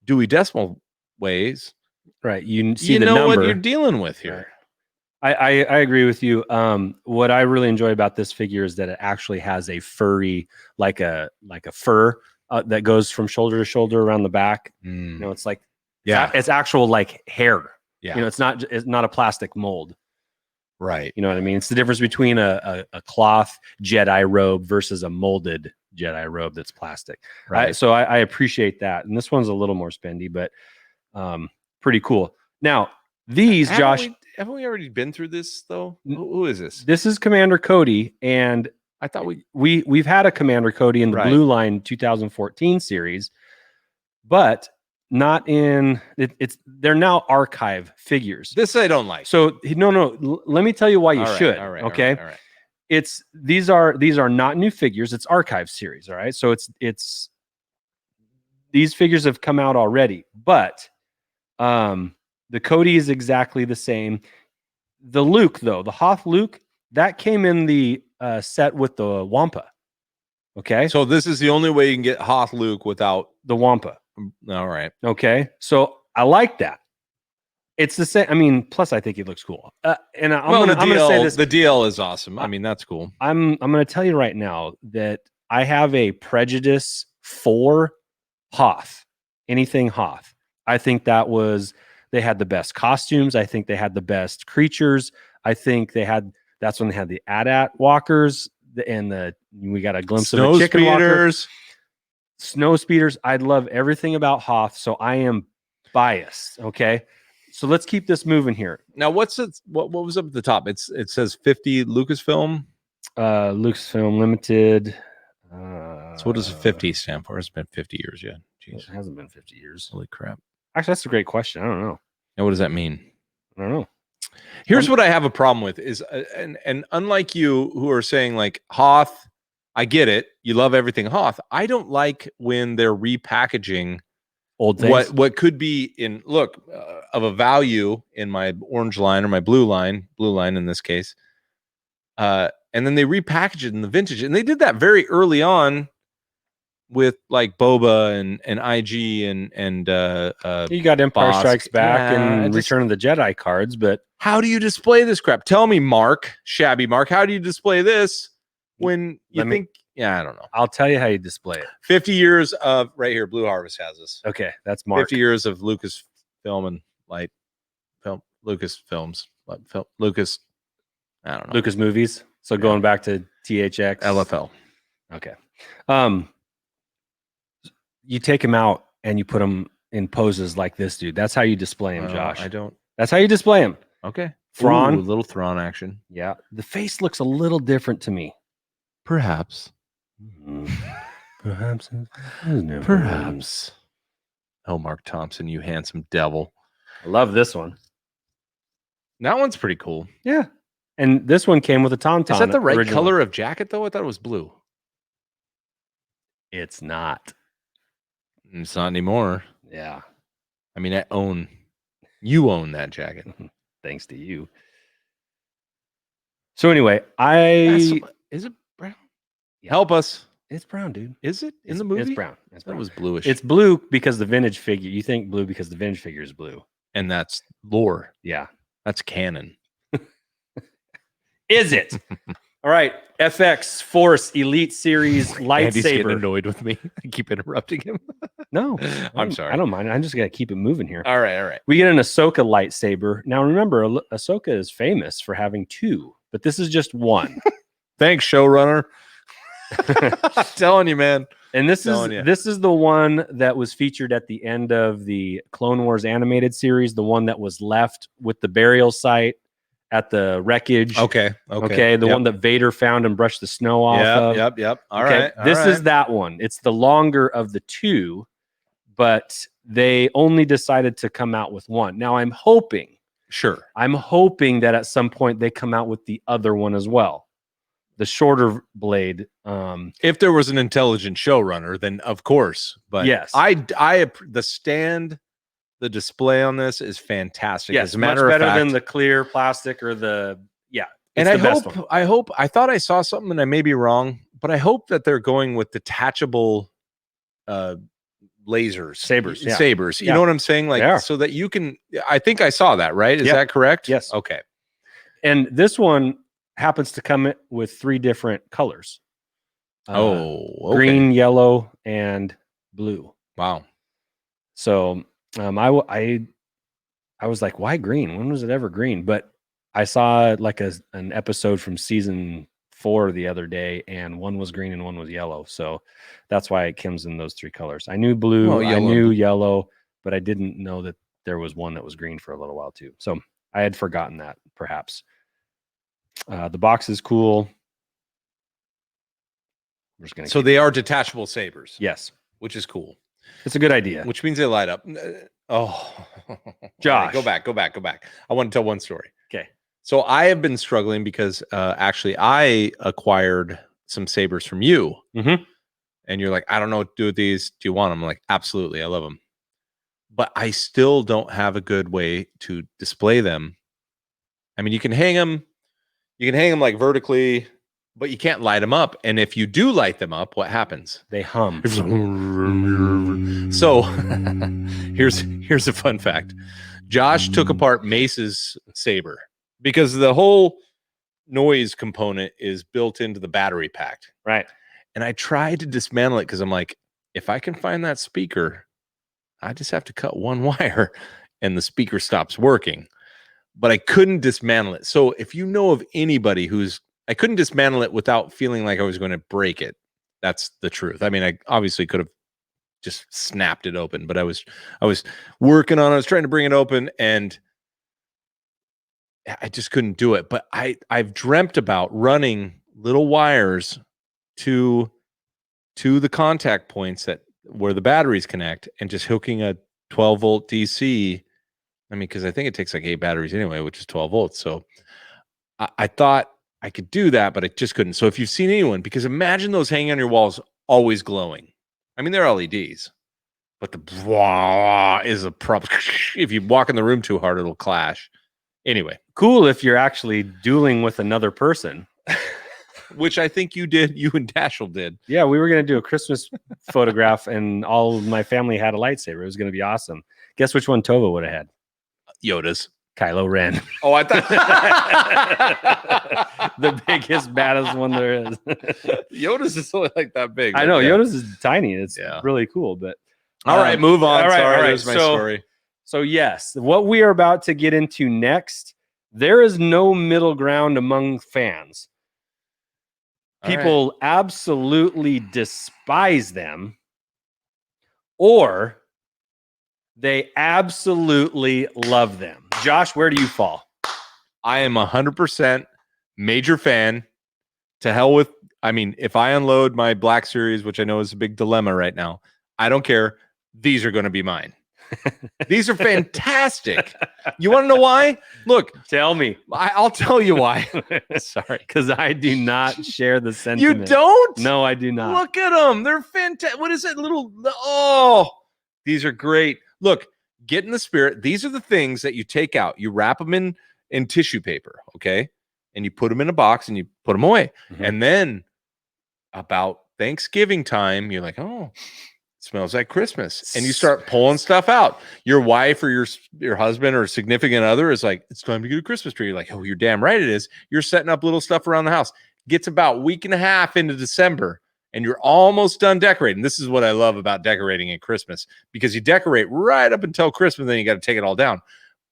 Dewey Decimal ways, right? You see you the know number. what you're dealing with here. Right. I agree with you. What I really enjoy about this figure is that it actually has a furry, like a fur that goes from shoulder to shoulder around the back. You know, it's like it's actual like hair. Yeah, you know, it's not a plastic mold. Right. You know what I mean? It's the difference between a cloth Jedi robe versus a molded Jedi robe that's plastic. Right. So I appreciate that. And this one's a little more spendy, but pretty cool. Now, these, Josh... Haven't we already been through this, though? Who is this? This is Commander Cody, and I thought we've had a Commander Cody in the Blue Line 2014 series, but not in... They're now archive figures. This I don't like. So, no. Let me tell you why you should. All right, okay? All right. These are not new figures. It's archive series, all right? So it's these figures have come out already, but the Cody is exactly the same. The Luke, though, the Hoth Luke, that came in the set with the Wampa. Okay? So this is the only way you can get Hoth Luke without the Wampa. All right. Okay? So I like that. It's the same. I mean, plus I think he looks cool. And I'm going to say this. The DL is awesome. I mean, that's cool. I'm going to tell you right now that I have a prejudice for Hoth. Anything Hoth. I think they had the best costumes. I think they had the best creatures. I think that's when they had the AT-AT walkers and we got a glimpse of a chicken walker. Snow speeders. I love everything about Hoth, so I am biased. Okay. So let's keep this moving here. Now, what was up at the top? It says 50 Lucasfilm. Lucasfilm Limited. So what does 50 stand for? It's been 50 years yet. Jeez. It hasn't been 50 years. Holy crap. Actually, that's a great question. I don't know. And what does that mean? I don't know. Here's what I have a problem with is, and unlike you who are saying like Hoth, I get it. You love everything Hoth. I don't like when they're repackaging old things. What could be of a value in my orange line or my blue line in this case. And then they repackage it in the vintage. And they did that very early on with like Boba and IG and you got Empire Bosk. Strikes Back and Return of the Jedi cards, but how do you display this crap? Tell me, Shabby Mark, how do you display this when you think I don't know. I'll tell you how you display it. 50 years of right here, Blue Harvest has this. Okay, that's Mark. 50 years of Lucasfilm and light film, Lucasfilms, Lucas. I don't know. Lucas movies. So going back to THX, LFL. Okay. You take him out and you put him in poses like this, dude. That's how you display him, Josh. I don't. That's how you display him. Okay. Thrawn. Ooh, a little Thrawn action. Yeah. The face looks a little different to me. Perhaps. Perhaps. Perhaps. Oh, Mark Thompson, you handsome devil. I love this one. That one's pretty cool. Yeah. And this one came with a tauntaun. Is that the right color of jacket, though? I thought it was blue. It's not. It's not anymore. Yeah. I mean, you own that jacket. Thanks to you. So anyway, is it brown? Yeah. Help us. It's brown, dude. Is it in the movie? It's brown. That was bluish. It's blue because the vintage figure. You think blue because the vintage figure is blue. And that's lore. Yeah. That's canon. Is it? All right. FX Force Elite Series lightsaber. Andy's getting annoyed with me. I keep interrupting him. No. I'm sorry. I don't mind. I'm just going to keep it moving here. All right. We get an Ahsoka lightsaber. Now, remember, Ahsoka is famous for having two, but this is just one. Thanks, showrunner. I'm telling you, man. And this is the one that was featured at the end of the Clone Wars animated series, the one that was left with the burial site at the wreckage. Okay. The one that Vader found and brushed the snow off of. Yep. All right. This is that one. It's the longer of the two, but they only decided to come out with one. Now I'm hoping that at some point they come out with the other one as well, the shorter blade. If there was an intelligent showrunner, then of course. But yes, the stand, the display on this is fantastic. Yes, as a matter much of better fact, than the clear plastic or the And I thought I saw something, and I may be wrong, but I hope that they're going with detachable lasers, sabers. You know what I'm saying? Like, so that you can. I think I saw that. Right? Is that correct? Yes. Okay. And this one happens to come with 3 different colors. Green, yellow, and blue. Wow. So I was like, why green? When was it ever green? But I saw like an episode from season 4 the other day, and one was green and one was yellow. So that's why it comes in those 3 colors. I knew blue, I knew yellow, but I didn't know that there was one that was green for a little while too. So I had forgotten that, perhaps. The box is cool. So they are detachable sabers. Yes. Which is cool. It's a good idea. Which means they light up. Oh, Josh. Right, go back. I want to tell one story. Okay. So I have been struggling because actually I acquired some sabers from you. Mm-hmm. And you're like, I don't know what to do with these. Do you want them? I'm like, absolutely. I love them. But I still don't have a good way to display them. I mean, you can hang them like vertically, but you can't light them up. And if you do light them up, what happens? They hum. So here's a fun fact. Josh took apart Mace's saber because the whole noise component is built into the battery pack. Right. And I tried to dismantle it because I'm like, if I can find that speaker, I just have to cut one wire and the speaker stops working. But I couldn't dismantle it. So if you know of anybody I couldn't dismantle it without feeling like I was going to break it. That's the truth. I mean, I obviously could have just snapped it open, but I was working on it. I was trying to bring it open and I just couldn't do it. But I've dreamt about running little wires to the contact points where the batteries connect and just hooking a 12 volt DC. I mean, because I think it takes like 8 batteries anyway, which is 12 volts. So I thought I could do that, but I just couldn't. So if you've seen anyone, because imagine those hanging on your walls always glowing. I mean, they're LEDs, but the blah is a problem. If you walk in the room too hard, it'll clash. Anyway. Cool if you're actually dueling with another person. Which I think you did. You and Dashel did. Yeah, we were going to do a Christmas photograph, and all my family had a lightsaber. It was going to be awesome. Guess which one Tova would have had? Yoda's. Kylo Ren. Oh, I thought the biggest, baddest one there is. Yoda's is only like that big. I know Yoda's is tiny. It's really cool. But all right, move on. All right, Sorry, all right. There's my story. So yes, what we are about to get into next, there is no middle ground among fans. People absolutely despise them, or they absolutely love them. Josh, where do you fall? I am 100% major fan. To hell with, I mean, if I unload my Black Series, which I know is a big dilemma right now, I don't care. These are going to be mine. These are fantastic. You want to know why? Look, tell me. I'll tell you why. Sorry, because I do not share the sentiment. You don't? No, I do not. Look at them. They're fantastic. What is that little? Oh, these are great. Look, get in the spirit. These are the things that you take out. You wrap them in tissue paper, okay? And you put them in a box and you put them away. Mm-hmm. And then about Thanksgiving time, you're like, oh, smells like Christmas, and you start pulling stuff out. Your wife or your husband or significant other is like, it's time to get a Christmas tree. You're like, oh, you're damn right it is. You're setting up little stuff around the house. Gets about a week and a half into December, and you're almost done decorating. This is what I love about decorating at Christmas, because you decorate right up until Christmas, then you got to take it all down.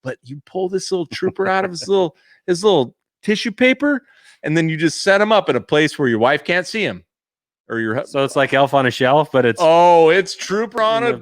But you pull this little trooper out of his little tissue paper, and then you just set him up in a place where your wife can't see him. So it's like Elf on a Shelf, but it's Trooper on a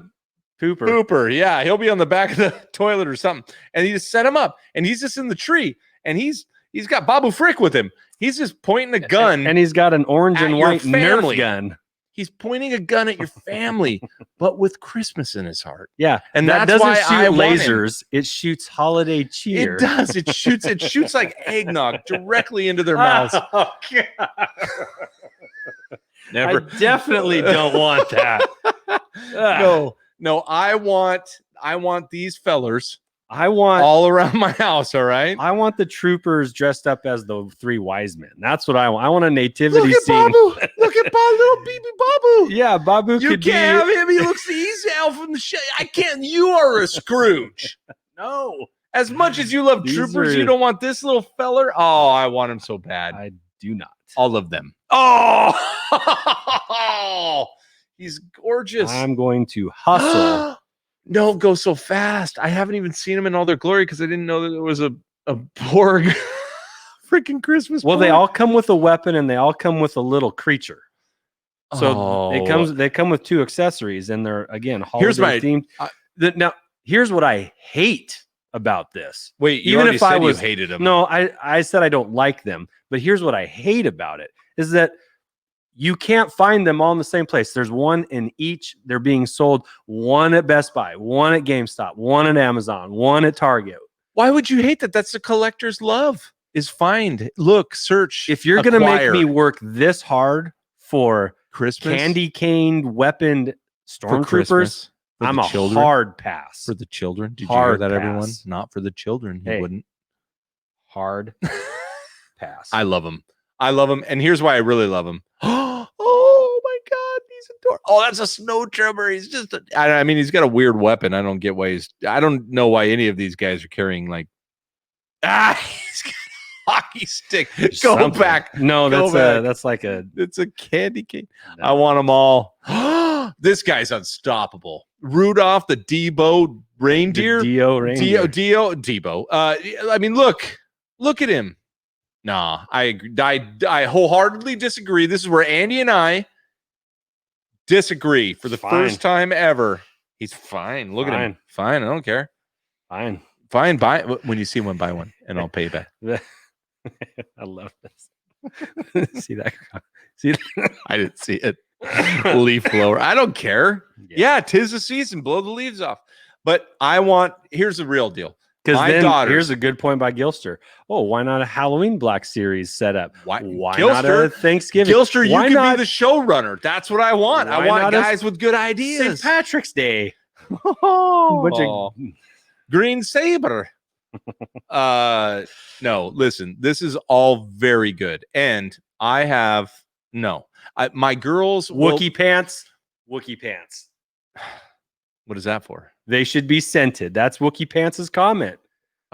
pooper. Yeah, he'll be on the back of the toilet or something, and you just set him up, and he's just in the tree, and he's got Babu Frick with him. He's just pointing a gun, and he's got an orange and white Nerf gun. He's pointing a gun at your family, but with Christmas in his heart. Yeah, and that that's doesn't why shoot I want him. lasers. It shoots holiday cheer. It does. It shoots like eggnog directly into their mouths. Oh, God. Never. I definitely don't want that. No. I want these fellers I want all around my house. All right. I want the troopers dressed up as the three wise men. That's what I want. I want a nativity Look at scene. Babu. Look at little baby Babu. Yeah, Babu You could can't be. have him. He looks he's out from the shit. I can't. You are a Scrooge. No, As much as you love These troopers, are- you don't want this little feller. Oh, I want him so bad. I do not. All of them. Oh, he's gorgeous. I'm going to hustle. Don't go so fast. I haven't even seen them in all their glory because I didn't know that there was a Borg freaking Christmas. Well, they Borg. all come with a weapon and they all come with a little creature. So they come with two accessories and they're again holiday themed. Now, here's what I hate about this. Wait, you even already if I said was you hated them. No, I said I don't like them, but here's what I hate about it is that you can't find them all in the same place. There's one in each. They're being sold, one at Best Buy, one at GameStop, one at Amazon, one at Target. Why would you hate that? That's the collector's love. Is find, look, search. If you're going to make acquire. me work this hard for Christmas, candy caned weaponed for stormtroopers, Christmas, for I'm the a children, hard pass. for the children. Did Hard you hear that, everyone? pass. Not for the children. He Hey. wouldn't. Hard pass. I love him. And here's why I really love him. Oh my God, he's adorable. Oh, that's a snow trooper. He's just. I mean, he's got a weird weapon. I don't get why I don't know why any of these guys are carrying like. He's got a hockey stick. Go Something. back. No, Go back. that's like a. It's a candy cane. No. I want them all. This guy's unstoppable. Rudolph the Debo reindeer. Debo. I mean, look at him. Nah, I agree. I wholeheartedly disagree. This is where Andy and I disagree for the Fine. first time ever. He's fine. Look at him. Fine. I don't care. Fine. Fine. Buy when you see one, buy one, and I'll pay you back. I love this. See that? See that? I didn't see it. Leaf blower. I don't care. Yeah, 'tis the season. Blow the leaves off. But here's the real deal. Because then daughters, here's a good point by Gilster. Oh, why not a Halloween Black Series setup? Why not Gilster, a Thanksgiving? Gilster, you Why can not be the showrunner. That's what I want. I Why want not a guys with good ideas. St. Patrick's Day? Oh, Bunch of green saber. No, listen, this is all very good. And I have my girls Wookiee pants. Wookiee pants. What is that for? They should be scented. That's Wookiee Pants' comment.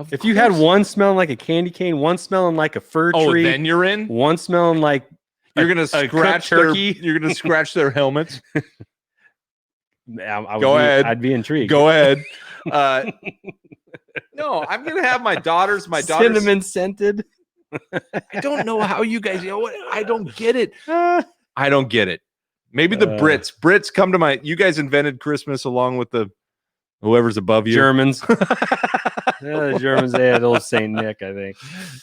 If you had one smelling like a candy cane, one smelling like a fir tree, then you're in. one smelling like You're gonna cooked scratch turkey. You're gonna scratch their helmets. Go ahead. I'd be intrigued. Go ahead. No, I'm gonna have my daughters. Cinnamon scented. I don't know how you guys. You know what? I don't get it. I don't get it. Maybe the Brits come to my. You guys invented Christmas along with the whoever's above you. Germans. The Germans, they had old Saint Nick, I think.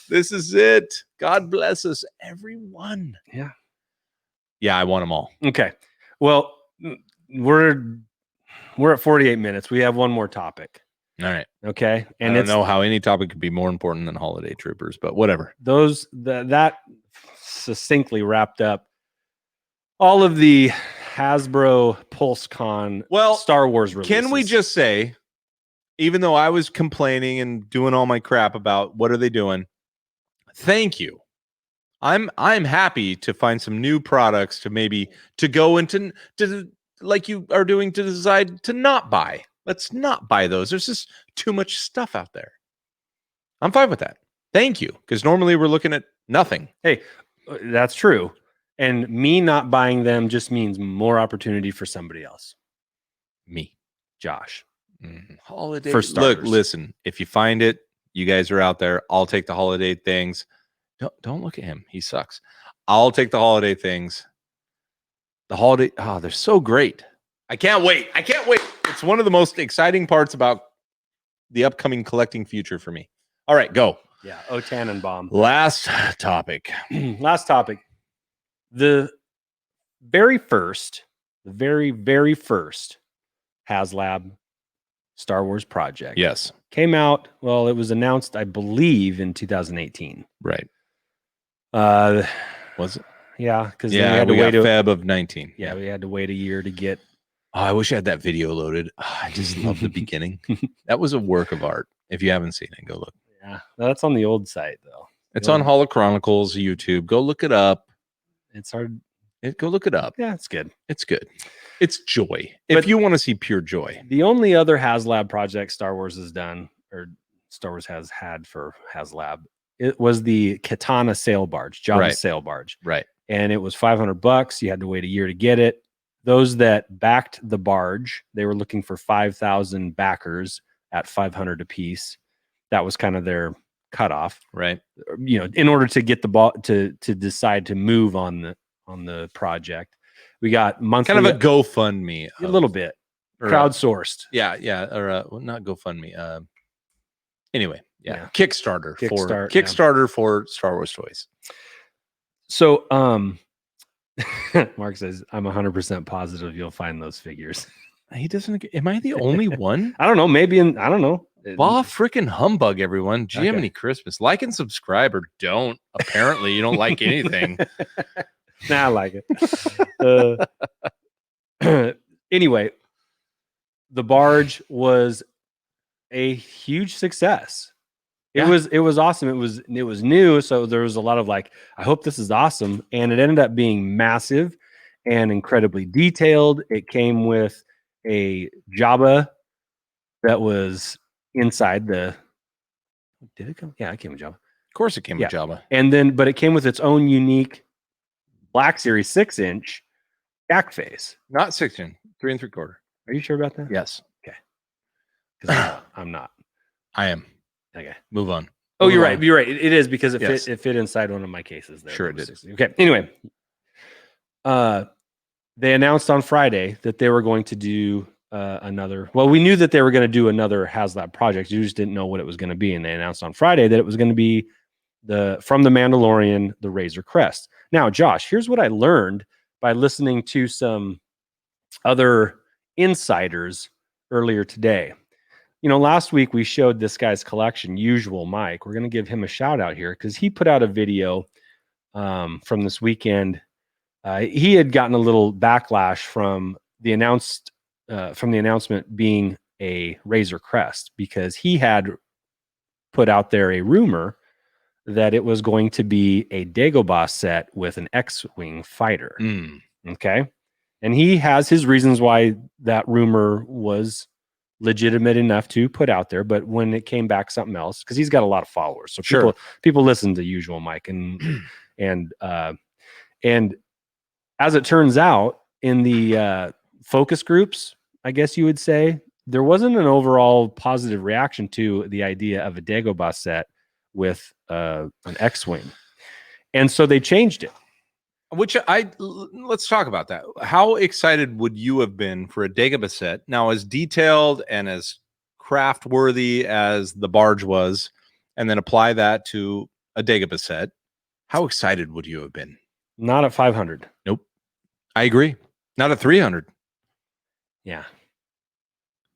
This is it. God bless us, everyone. Yeah, I want them all. Okay. Well, we're at 48 minutes. We have one more topic. All right. Okay. And I don't know how any topic could be more important than holiday troopers, but whatever. That succinctly wrapped up all of the Hasbro PulseCon Star Wars releases. Can we just say, even though I was complaining and doing all my crap about what are they doing, thank you. I'm happy to find some new products to go into like you are doing to decide to not buy. Let's not buy those. There's just too much stuff out there. I'm fine with that. Thank you. Because normally we're looking at nothing. Hey, that's true. And me not buying them just means more opportunity for somebody else. Me. Josh. Holiday. For starters. Look, listen, if you find it, you guys are out there. I'll take the holiday things. Don't look at him. He sucks. I'll take the holiday things. They're so great. I can't wait. It's one of the most exciting parts about the upcoming collecting future for me. All right, go. Yeah, O-Tannenbaum. Last topic. Last topic. The very first HasLab Star Wars project. Yes. Came out, well, it was announced, I believe, in 2018. Right. Was it? Yeah, because we had to wait Feb of 19. Yeah, we had to wait a year to get. Oh, I wish I had that video loaded. Oh, I just love the beginning. That was a work of art. If you haven't seen it, go look. Yeah, that's on the old site though. It's on Holochronicles YouTube. Go look it up. It's hard. Go look it up. Yeah, it's good. It's good. It's joy. If you want to see pure joy. The only other HasLab project Star Wars has done, or Star Wars has had for HasLab, it was the Katana sail barge, Jabba's sail barge. Right. And it was $500. You had to wait a year to get it. Those that backed the barge, they were looking for 5,000 backers at $500 a piece. That was kind of their cutoff, right? You know, in order to get the ball to decide to move on the project. We got monthly, kind of a GoFundMe, a little bit crowdsourced. Or well, not GoFundMe. Anyway, Kickstarter for Star Wars toys. So, Mark says, I'm 100% positive you'll find those figures. He doesn't. Am I the only one? I don't know. Maybe I don't know. Bah, freaking humbug, everyone. Jiminy Christmas. Like and subscribe or don't. Apparently, you don't like anything. Nah, I like it. Anyway, the barge was a huge success. It was awesome. It was new, so there was a lot of like, I hope this is awesome, and it ended up being massive and incredibly detailed. It came with a Jabba that was inside the. Did it come? Yeah, it came with Jabba. Of course, it came with Jabba. And then, but it came with its own unique Black Series 6-inch back face. Not 6 inch, 3 3/4. Are you sure about that? Yes. Okay. Because I'm not. I am. Okay. Move on. Oh, you're right. You're right. It is because it fit inside one of my cases there. Sure it did. Okay. Anyway, they announced on Friday that they were going to do another. Well, we knew that they were going to do another HasLab project. You just didn't know what it was going to be, and they announced on Friday that it was going to be from the Mandalorian, the Razor Crest. Now, Josh, here's what I learned by listening to some other insiders earlier today. You know, last week we showed this guy's collection, Usual Mike. We're going to give him a shout out here because he put out a video from this weekend. He had gotten a little backlash from the announcement being a Razor Crest because he had put out there a rumor that it was going to be a Dagobah set with an X-Wing fighter. Okay. And he has his reasons why that rumor was legitimate enough to put out there, but when it came back something else, because he's got a lot of followers, so people listen to Usual Mike, and as it turns out, in the focus groups, I guess you would say, there wasn't an overall positive reaction to the idea of a Dagobah set with an X-Wing, and so they changed it. Let's talk about that. How excited would you have been for a Dagobah set? Now, as detailed and as craft worthy as the barge was, and then apply that to a Dagobah set, how excited would you have been? Not at 500. Nope. I agree. Not at 300. Yeah.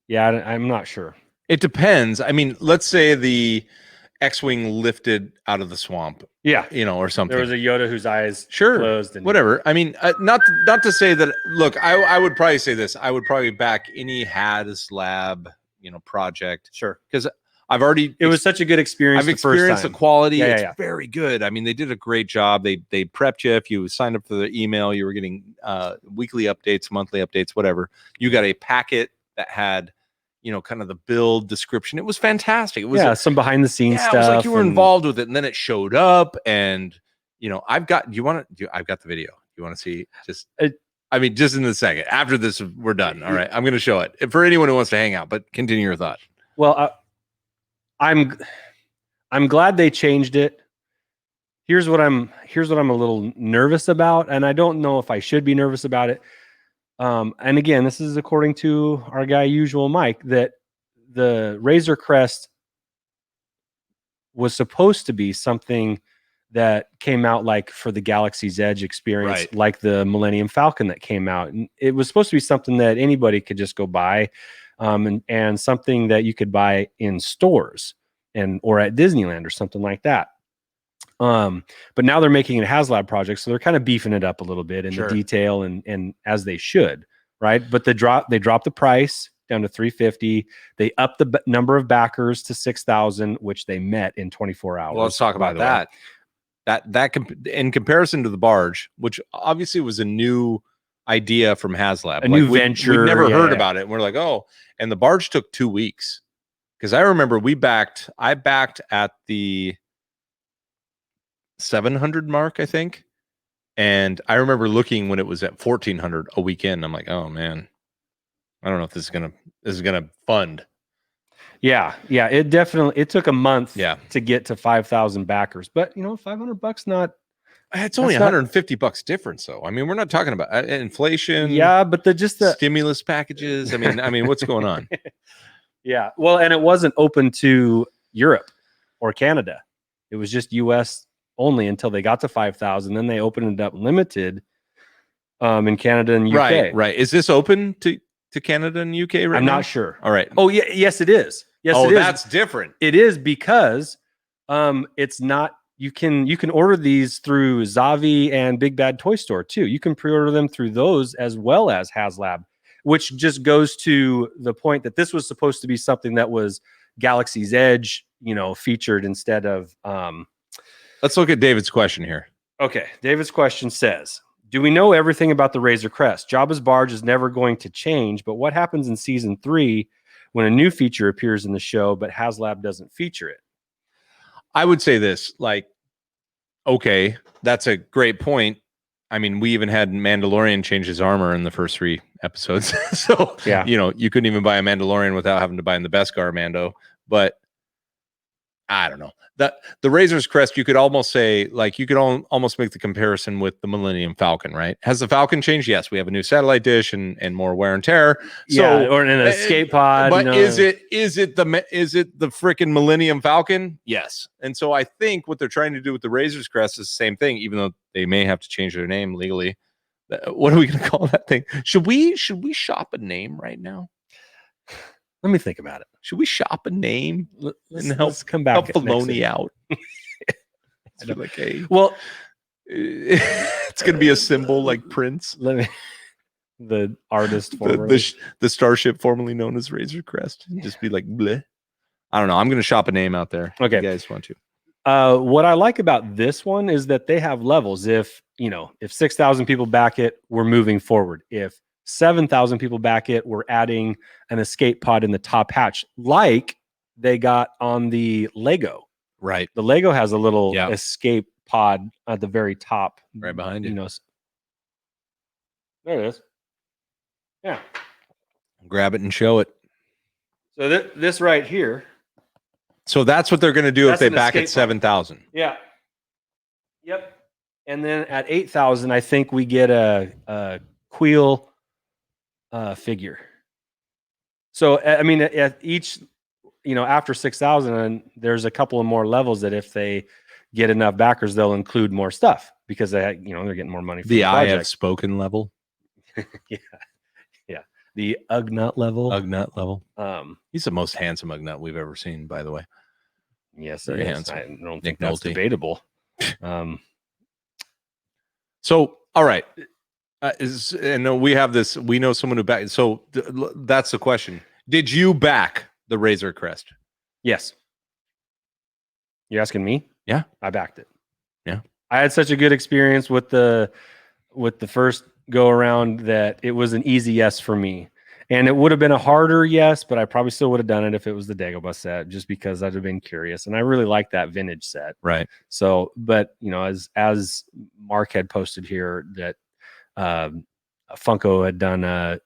Yeah, I'm not sure. It depends. I mean, let's say the X-Wing lifted out of the swamp. Yeah. You know, or something. There was a Yoda whose eyes closed. And whatever. I mean, not to say that, look, I would probably say this. I would probably back any HasLab, project. Sure. Because I've already... It was such a good experience. I've experienced the quality. Yeah, it's very good. I mean, they did a great job. They prepped you. If you signed up for the email, you were getting weekly updates, monthly updates, whatever. You got a packet that had... kind of the build description. It was fantastic. It was some behind the scenes stuff. It was like you were involved with it, and then it showed up. And I've got. I've got the video. You want to see? Just in a second. After this, we're done. All right, I'm going to show it for anyone who wants to hang out. But continue your thought. Well, I'm glad they changed it. Here's what I'm a little nervous about, and I don't know if I should be nervous about it. And again, this is according to our guy, Usual Mike, that the Razor Crest was supposed to be something that came out like for the Galaxy's Edge experience, Right. like the Millennium Falcon that came out. And it was supposed to be something that anybody could just go buy, and something that you could buy in stores or at Disneyland or something like that. But now they're making it a HasLab project, so they're kind of beefing it up a little bit in the detail and as they should, right? But they dropped the price down to $350. They upped the number of backers to 6,000, which they met in 24 hours. Well, let's talk about that. That in comparison to the barge, which obviously was a new idea from HasLab, a new venture. We never heard about it. And we're like, oh, and the barge took 2 weeks. Because I remember I backed at the 700 mark, I think. And I remember looking when it was at 1,400 a weekend. I'm like, oh man, I don't know if this is gonna fund. Yeah. It took a month to get to 5,000 backers, but $500 not. It's only $150 difference, though. I mean, we're not talking about inflation. Yeah, but the stimulus packages. I mean, what's going on? Yeah, well, and it wasn't open to Europe or Canada. It was just U.S. only until they got to 5,000. Then they opened it up limited in Canada and UK. Right. Is this open to Canada and UK right now? I'm not sure. All right. Oh, yeah. Yes, it is. Yes, it is. That's different. It is because it's not. You can order these through Zavi and Big Bad Toy Store too. You can pre-order them through those as well as HasLab, which just goes to the point that this was supposed to be something that was Galaxy's Edge, featured instead of. Let's look at David's question here. Okay, David's question says, do we know everything about the Razor Crest? Jabba's barge is never going to change, but what happens in season 3 when a new feature appears in the show, but HasLab doesn't feature it? I would say this, okay, that's a great point. I mean, we even had Mandalorian change his armor in the first 3 episodes. So, yeah, you couldn't even buy a Mandalorian without having to buy in the Beskar Mando. But I don't know. The Razor's Crest, you could almost say, you could almost make the comparison with the Millennium Falcon, right? Has the Falcon changed? Yes, we have a new satellite dish and more wear and tear. So, or an escape pod. But is it the freaking Millennium Falcon? Yes. And so I think what they're trying to do with the Razor's Crest is the same thing, even though they may have to change their name legally. What are we going to call that thing? Should we shop a name right now? Let me think about it. Should we shop a name and let's come back? Help Filoni out. Like, hey, well, it's going to be a symbol like Prince. The artist, the starship formerly known as Razor Crest. Just be like, bleh. I don't know. I'm going to shop a name out there. Okay, if you guys want to. What I like about this one is that they have levels. If 6,000 people back it, we're moving forward. If 7,000 people back it, we're adding an escape pod in the top hatch, like they got on the Lego. Right. The Lego has a little escape pod at the very top. Right behind you. There it is. Yeah. Grab it and show it. So this right here. So that's what they're going to do if they back at 7,000. Yeah. Yep. And then at 8,000, I think we get a Queel figure. So I mean, at each, after 6,000, there's a couple of more levels that if they get enough backers, they'll include more stuff because they're getting more money. The I have spoken level. Yeah. The Ugnut level. He's the most handsome Ugnut we've ever seen, by the way. Yes, very handsome. I don't think that's debatable. So, all right. And we have this. We know someone who backed. So that's the question. Did you back the Razor Crest? Yes. You're asking me? Yeah, I backed it. Yeah, I had such a good experience with the first go around that it was an easy yes for me. And it would have been a harder yes, but I probably still would have done it if it was the Dagobah set, just because I'd have been curious. And I really like that vintage set. Right. So, but as Mark had posted here that Funko had done a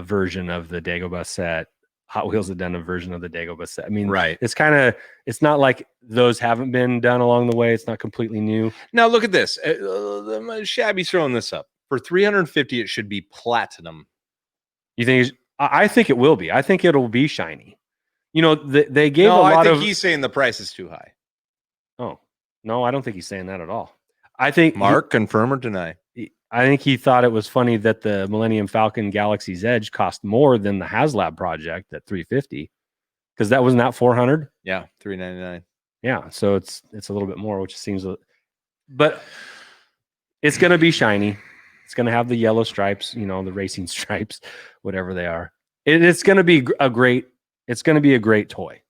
version of the Dagobah set. Hot Wheels had done a version of the Dagobah set. I mean, right. It's not like those haven't been done along the way. It's not completely new. Now look at this. Shabby's throwing this up for $350. It should be platinum. You think? I think it will be. I think it'll be shiny. They gave a lot of. He's saying the price is too high. Oh, No, I don't think he's saying that at all. I think Mark, confirm or deny? I think he thought it was funny that the Millennium Falcon Galaxy's Edge cost more than the HasLab project at $350, because that wasn't that $400. Yeah, $399. Yeah, so it's a little bit more, which seems, but it's going to be shiny. It's going to have the yellow stripes, the racing stripes, whatever they are. It's going to be a great. It's going to be a great toy.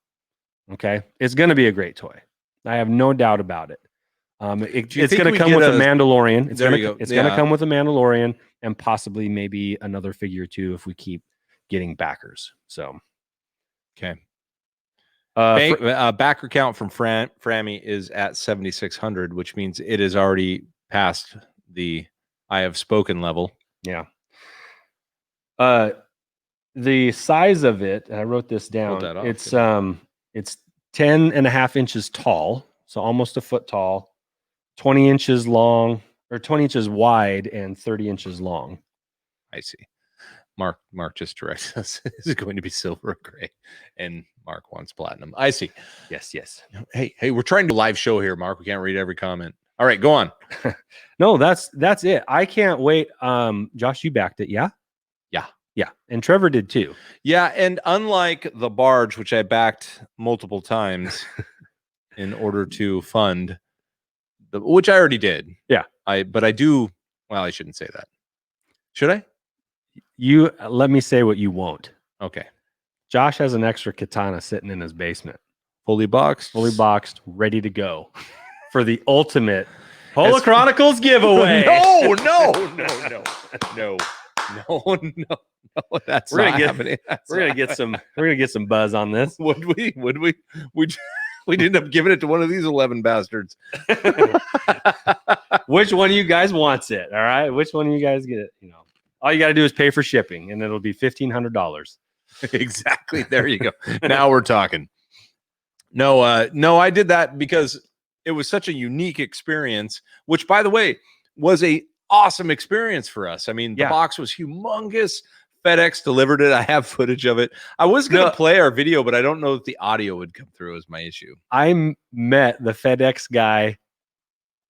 Okay, it's going to be a great toy. I have no doubt about it. It's going to come with a Mandalorian. It's going to come with a Mandalorian and possibly maybe another figure too if we keep getting backers. So, okay. Backer count from Frammy is at 7,600, which means it is already past the I have spoken level. Yeah. The size of it, and I wrote this down. It's 10.5 inches tall, so almost a foot tall. 20 inches long, or 20 inches wide, and 30 inches long. I see. Mark just directs us. Is it going to be silver or gray? And Mark wants platinum. I see. Yes. Hey, we're trying to live show here, Mark. We can't read every comment. All right, go on. No, that's it. I can't wait. Josh, you backed it, yeah? Yeah. And Trevor did too. Yeah, and unlike the barge, which I backed multiple times in order to fund which I already did. Yeah. But I do. Well, I shouldn't say that. Should I? You let me say what you won't. Okay. Josh has an extra katana sitting in his basement. Fully boxed, ready to go for the ultimate Holochronicles giveaway. No. That's not happening. We're gonna get some buzz on this. Would we? We'd end up giving it to one of these 11 bastards. Which one of you guys wants it? All right. Which one of you guys get it? All you got to do is pay for shipping, and it'll be $1,500. Exactly. There you go. Now we're talking. No, I did that because it was such a unique experience, which, by the way, was a awesome experience for us. I mean, the box was humongous. FedEx delivered it. I have footage of it. I was going to play our video, but I don't know if the audio would come through as my issue. I met the FedEx guy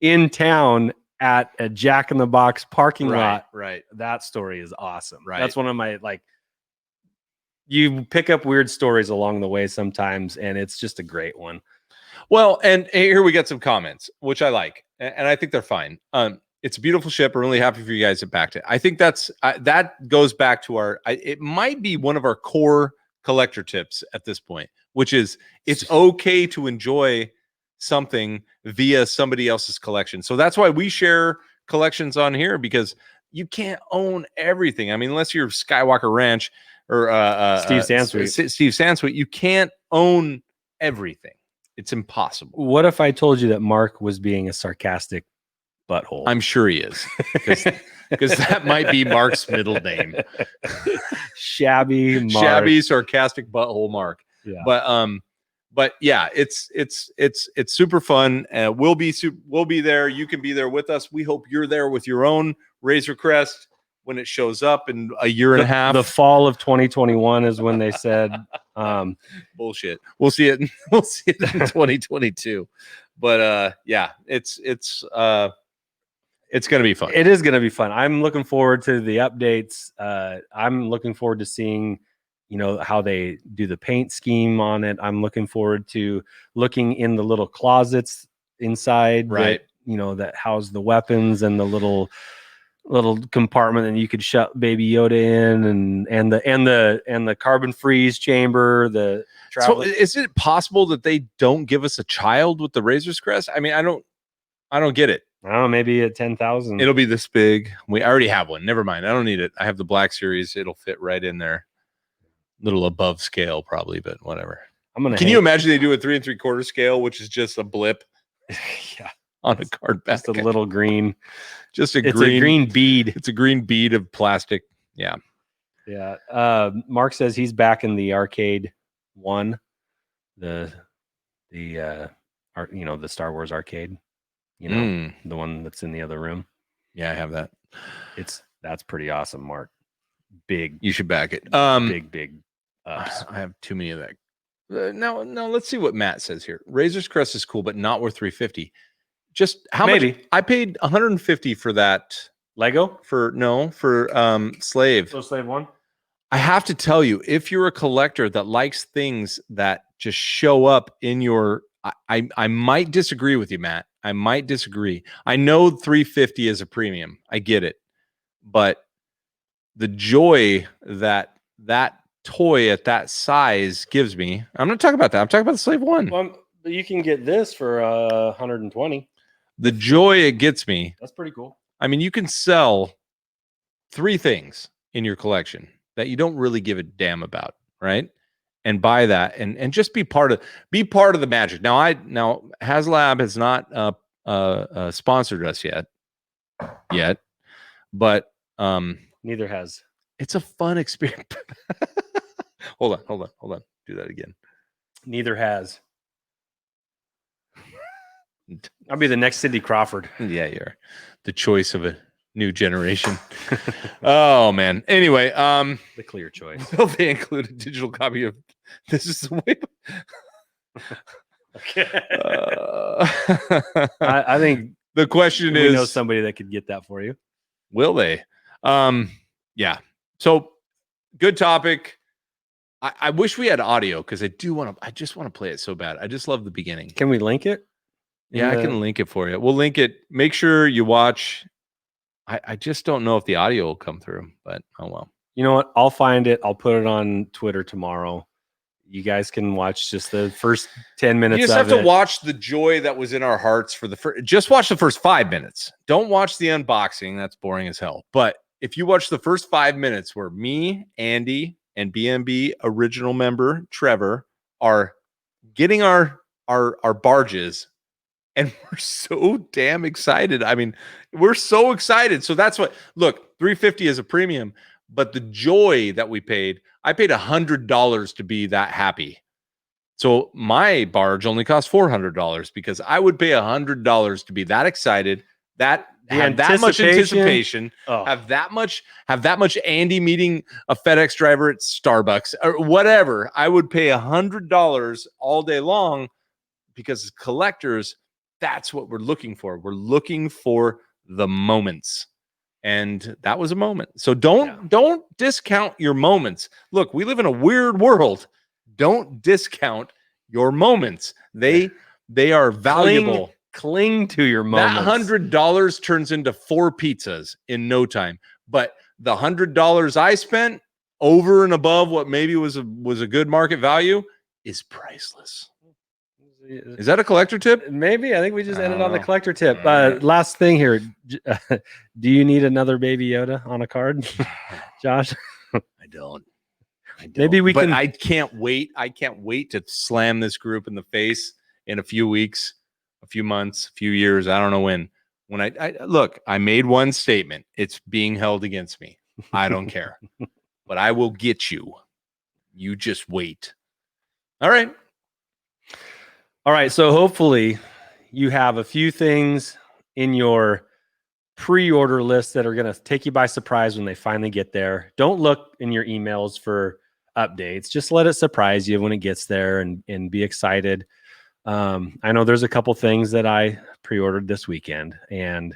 in town at a Jack in the Box parking lot. Right. That story is awesome. Right. That's one of my, you pick up weird stories along the way sometimes, and it's just a great one. Well, and here we get some comments, which I like, and I think they're fine. It's a beautiful ship. I'm really happy for you guys that backed it. I think that goes back to it might be one of our core collector tips at this point, which is it's okay to enjoy something via somebody else's collection. So that's why we share collections on here, because you can't own everything. I mean, unless you're Skywalker Ranch or Steve Sansweet. You can't own everything. It's impossible. What if I told you that Mark was being a sarcastic butthole? I'm sure he is, because that might be Mark's middle name. Shabby sarcastic butthole Mark. Yeah. But yeah, it's super fun. We'll be there. You can be there with us. We hope you're there with your own Razor Crest when it shows up in a year and a half. The fall of 2021 is when they said. Bullshit. We'll see it in 2022. But yeah, it's going to be fun. It is going to be fun. I'm looking forward to the updates. I'm looking forward to seeing, how they do the paint scheme on it. I'm looking forward to looking in the little closets inside, right? That house the weapons, and the little compartment that you could shut Baby Yoda in, and the carbon freeze chamber. The so is it possible that they don't give us a child with the Razor's Crest? I mean, I don't get it. I don't know, maybe at 10,000. It'll be this big. We already have one. Never mind. I don't need it. I have the Black Series. It'll fit right in there. Little above scale, probably, but whatever. Can you imagine they do a 3 3/4 scale, which is just a blip? Yeah, on a card back. Just a little green. It's a green bead. It's a green bead of plastic. Yeah. Yeah. Mark says he's back in the arcade one, the Star Wars arcade. The one that's in the other room. Yeah, I have that. That's pretty awesome, Mark. Big. You should back it. Big ups. I have too many of that. Now let's see what Matt says here. Razor's Crest is cool, but not worth $350. just how Maybe. much? I paid $150 for that Lego for Slave. So Slave 1. I have to tell you, if you're a collector that likes things that just show up in your, I might disagree with you, Matt. I might disagree. I know $350 is a premium. I get it, but the joy that toy at that size gives me. I'm not talking about that. I'm talking about the Slave 1. Well, you can get this for 120. The joy it gets me. That's pretty cool. I mean, you can sell 3 things in your collection that you don't really give a damn about, right? And buy that and just be part of the magic. Now HasLab has not sponsored us yet, but neither has. It's a fun experience. Hold on. Do that again. Neither has. I'll be the next Cindy Crawford. Yeah, you're the choice of a new generation. Oh man. Anyway, the clear choice. Will they include a digital copy of This Is the Way? Okay. I think the question is, we know somebody that could get that for you. Will they? Yeah. So good topic. I wish we had audio because I just want to play it so bad. I just love the beginning. Can we link it? Yeah, I can link it for you. We'll link it. Make sure you watch. I just don't know if the audio will come through, but oh well. You know what? I'll find it. I'll put it on Twitter tomorrow. You guys can watch just the first 10 minutes. You just have to watch the joy that was in our hearts for the first. Just watch the first 5 minutes. Don't watch the unboxing. That's boring as hell. But if you watch the first 5 minutes where me, Andy, and BMB original member Trevor are getting our barges, and we're so damn excited. I mean, we're so excited. So that's what, look, $350 is a premium, but the joy that we paid, I paid $100 to be that happy. So my barge only cost $400 because I would pay $100 to be that excited, that have that much anticipation, have that much Andy meeting a FedEx driver at Starbucks or whatever. I would pay $100 all day long because as collectors, that's what we're looking for. We're looking for the moments. And that was a moment. So don't discount your moments. Look, we live in a weird world. Don't discount your moments. They are valuable. Cling to your moments. That $100 turns into 4 pizzas in no time. But the $100 I spent over and above what maybe was a good market value is priceless. Is that a collector tip? Maybe. I think we just ended on the collector tip. Last thing here. Do you need another Baby Yoda on a card, Josh? I don't. Maybe we can. I can't wait. I can't wait to slam this group in the face in a few weeks, a few months, a few years. I don't know when. When I look, I made one statement. It's being held against me. I don't care. But I will get you. You just wait. All right. All right, so hopefully you have a few things in your pre-order list that are going to take you by surprise when they finally get there. Don't look in your emails for updates. Just let it surprise you when it gets there and be excited. I know there's a couple things that I pre-ordered this weekend, and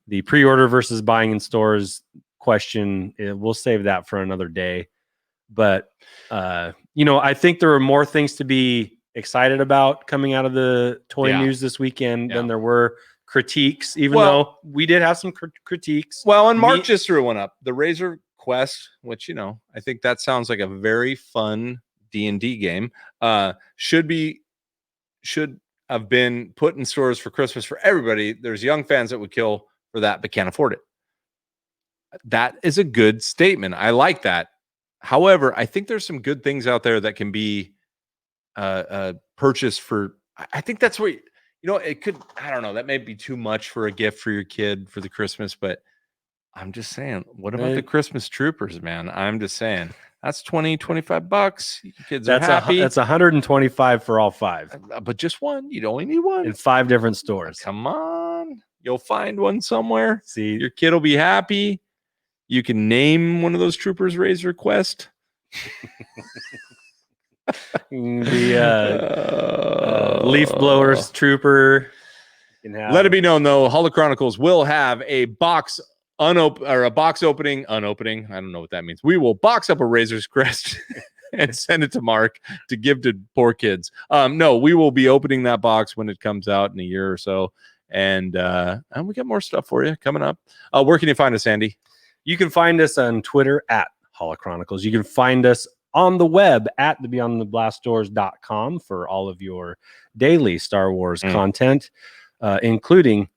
the pre-order versus buying in stores question, we'll save that for another day. But, I think there are more things to be excited about coming out of the toy news this weekend than there were critiques, even though we did have some critiques. Well, and Mark just threw one up, the Razor Quest, which, I think that sounds like a very fun D&D game. Should have been put in stores for Christmas for everybody. There's young fans that would kill for that, but can't afford it. That is a good statement. I like that. However, I think there's some good things out there that can be purchase for. I think that's where it could. I don't know. That may be too much for a gift for your kid for the Christmas, but I'm just saying. What about the Christmas Troopers, man? I'm just saying that's $20-$25. Kids are happy. That's $125 for all 5, but just one. You'd only need one in 5 different stores. Come on, you'll find one somewhere. See, your kid will be happy. You can name one of those Troopers Razor Quest. The leaf blowers trooper, can have. Let it be known though, Holochronicles will have a box opening. I don't know what that means. We will box up a Razor's Crest and send it to Mark to give to poor kids. No, we will be opening that box when it comes out in a year or so. And we got more stuff for you coming up. Where can you find us, Andy? You can find us on Twitter at Holochronicles. You can find us on the web at thebeyondtheblastdoors.com for all of your daily Star Wars content, including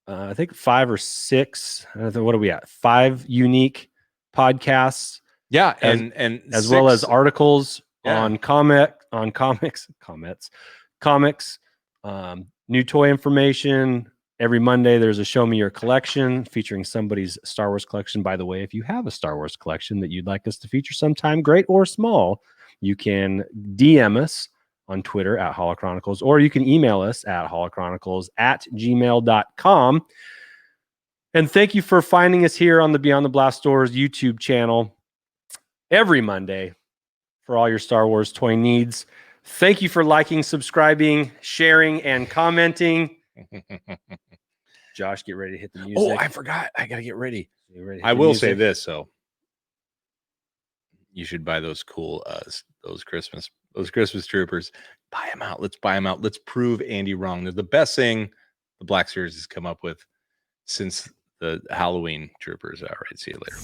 I think 5 or 6. What are we at? 5 unique podcasts. Yeah, as well as articles on comics, new toy information. Every Monday, there's a Show Me Your Collection featuring somebody's Star Wars collection. By the way, if you have a Star Wars collection that you'd like us to feature sometime, great or small, you can DM us on Twitter at Holochronicles, or you can email us at holochronicles@gmail.com. And thank you for finding us here on the Beyond the Blast Doors YouTube channel every Monday for all your Star Wars toy needs. Thank you for liking, subscribing, sharing, and commenting. Josh, get ready to hit the music. Oh, I forgot. I got to get ready. I will say this, so you should buy those cool those Christmas troopers. Buy them out. Let's buy them out. Let's prove Andy wrong. They're the best thing the Black Series has come up with since the Halloween troopers. All right, see you later.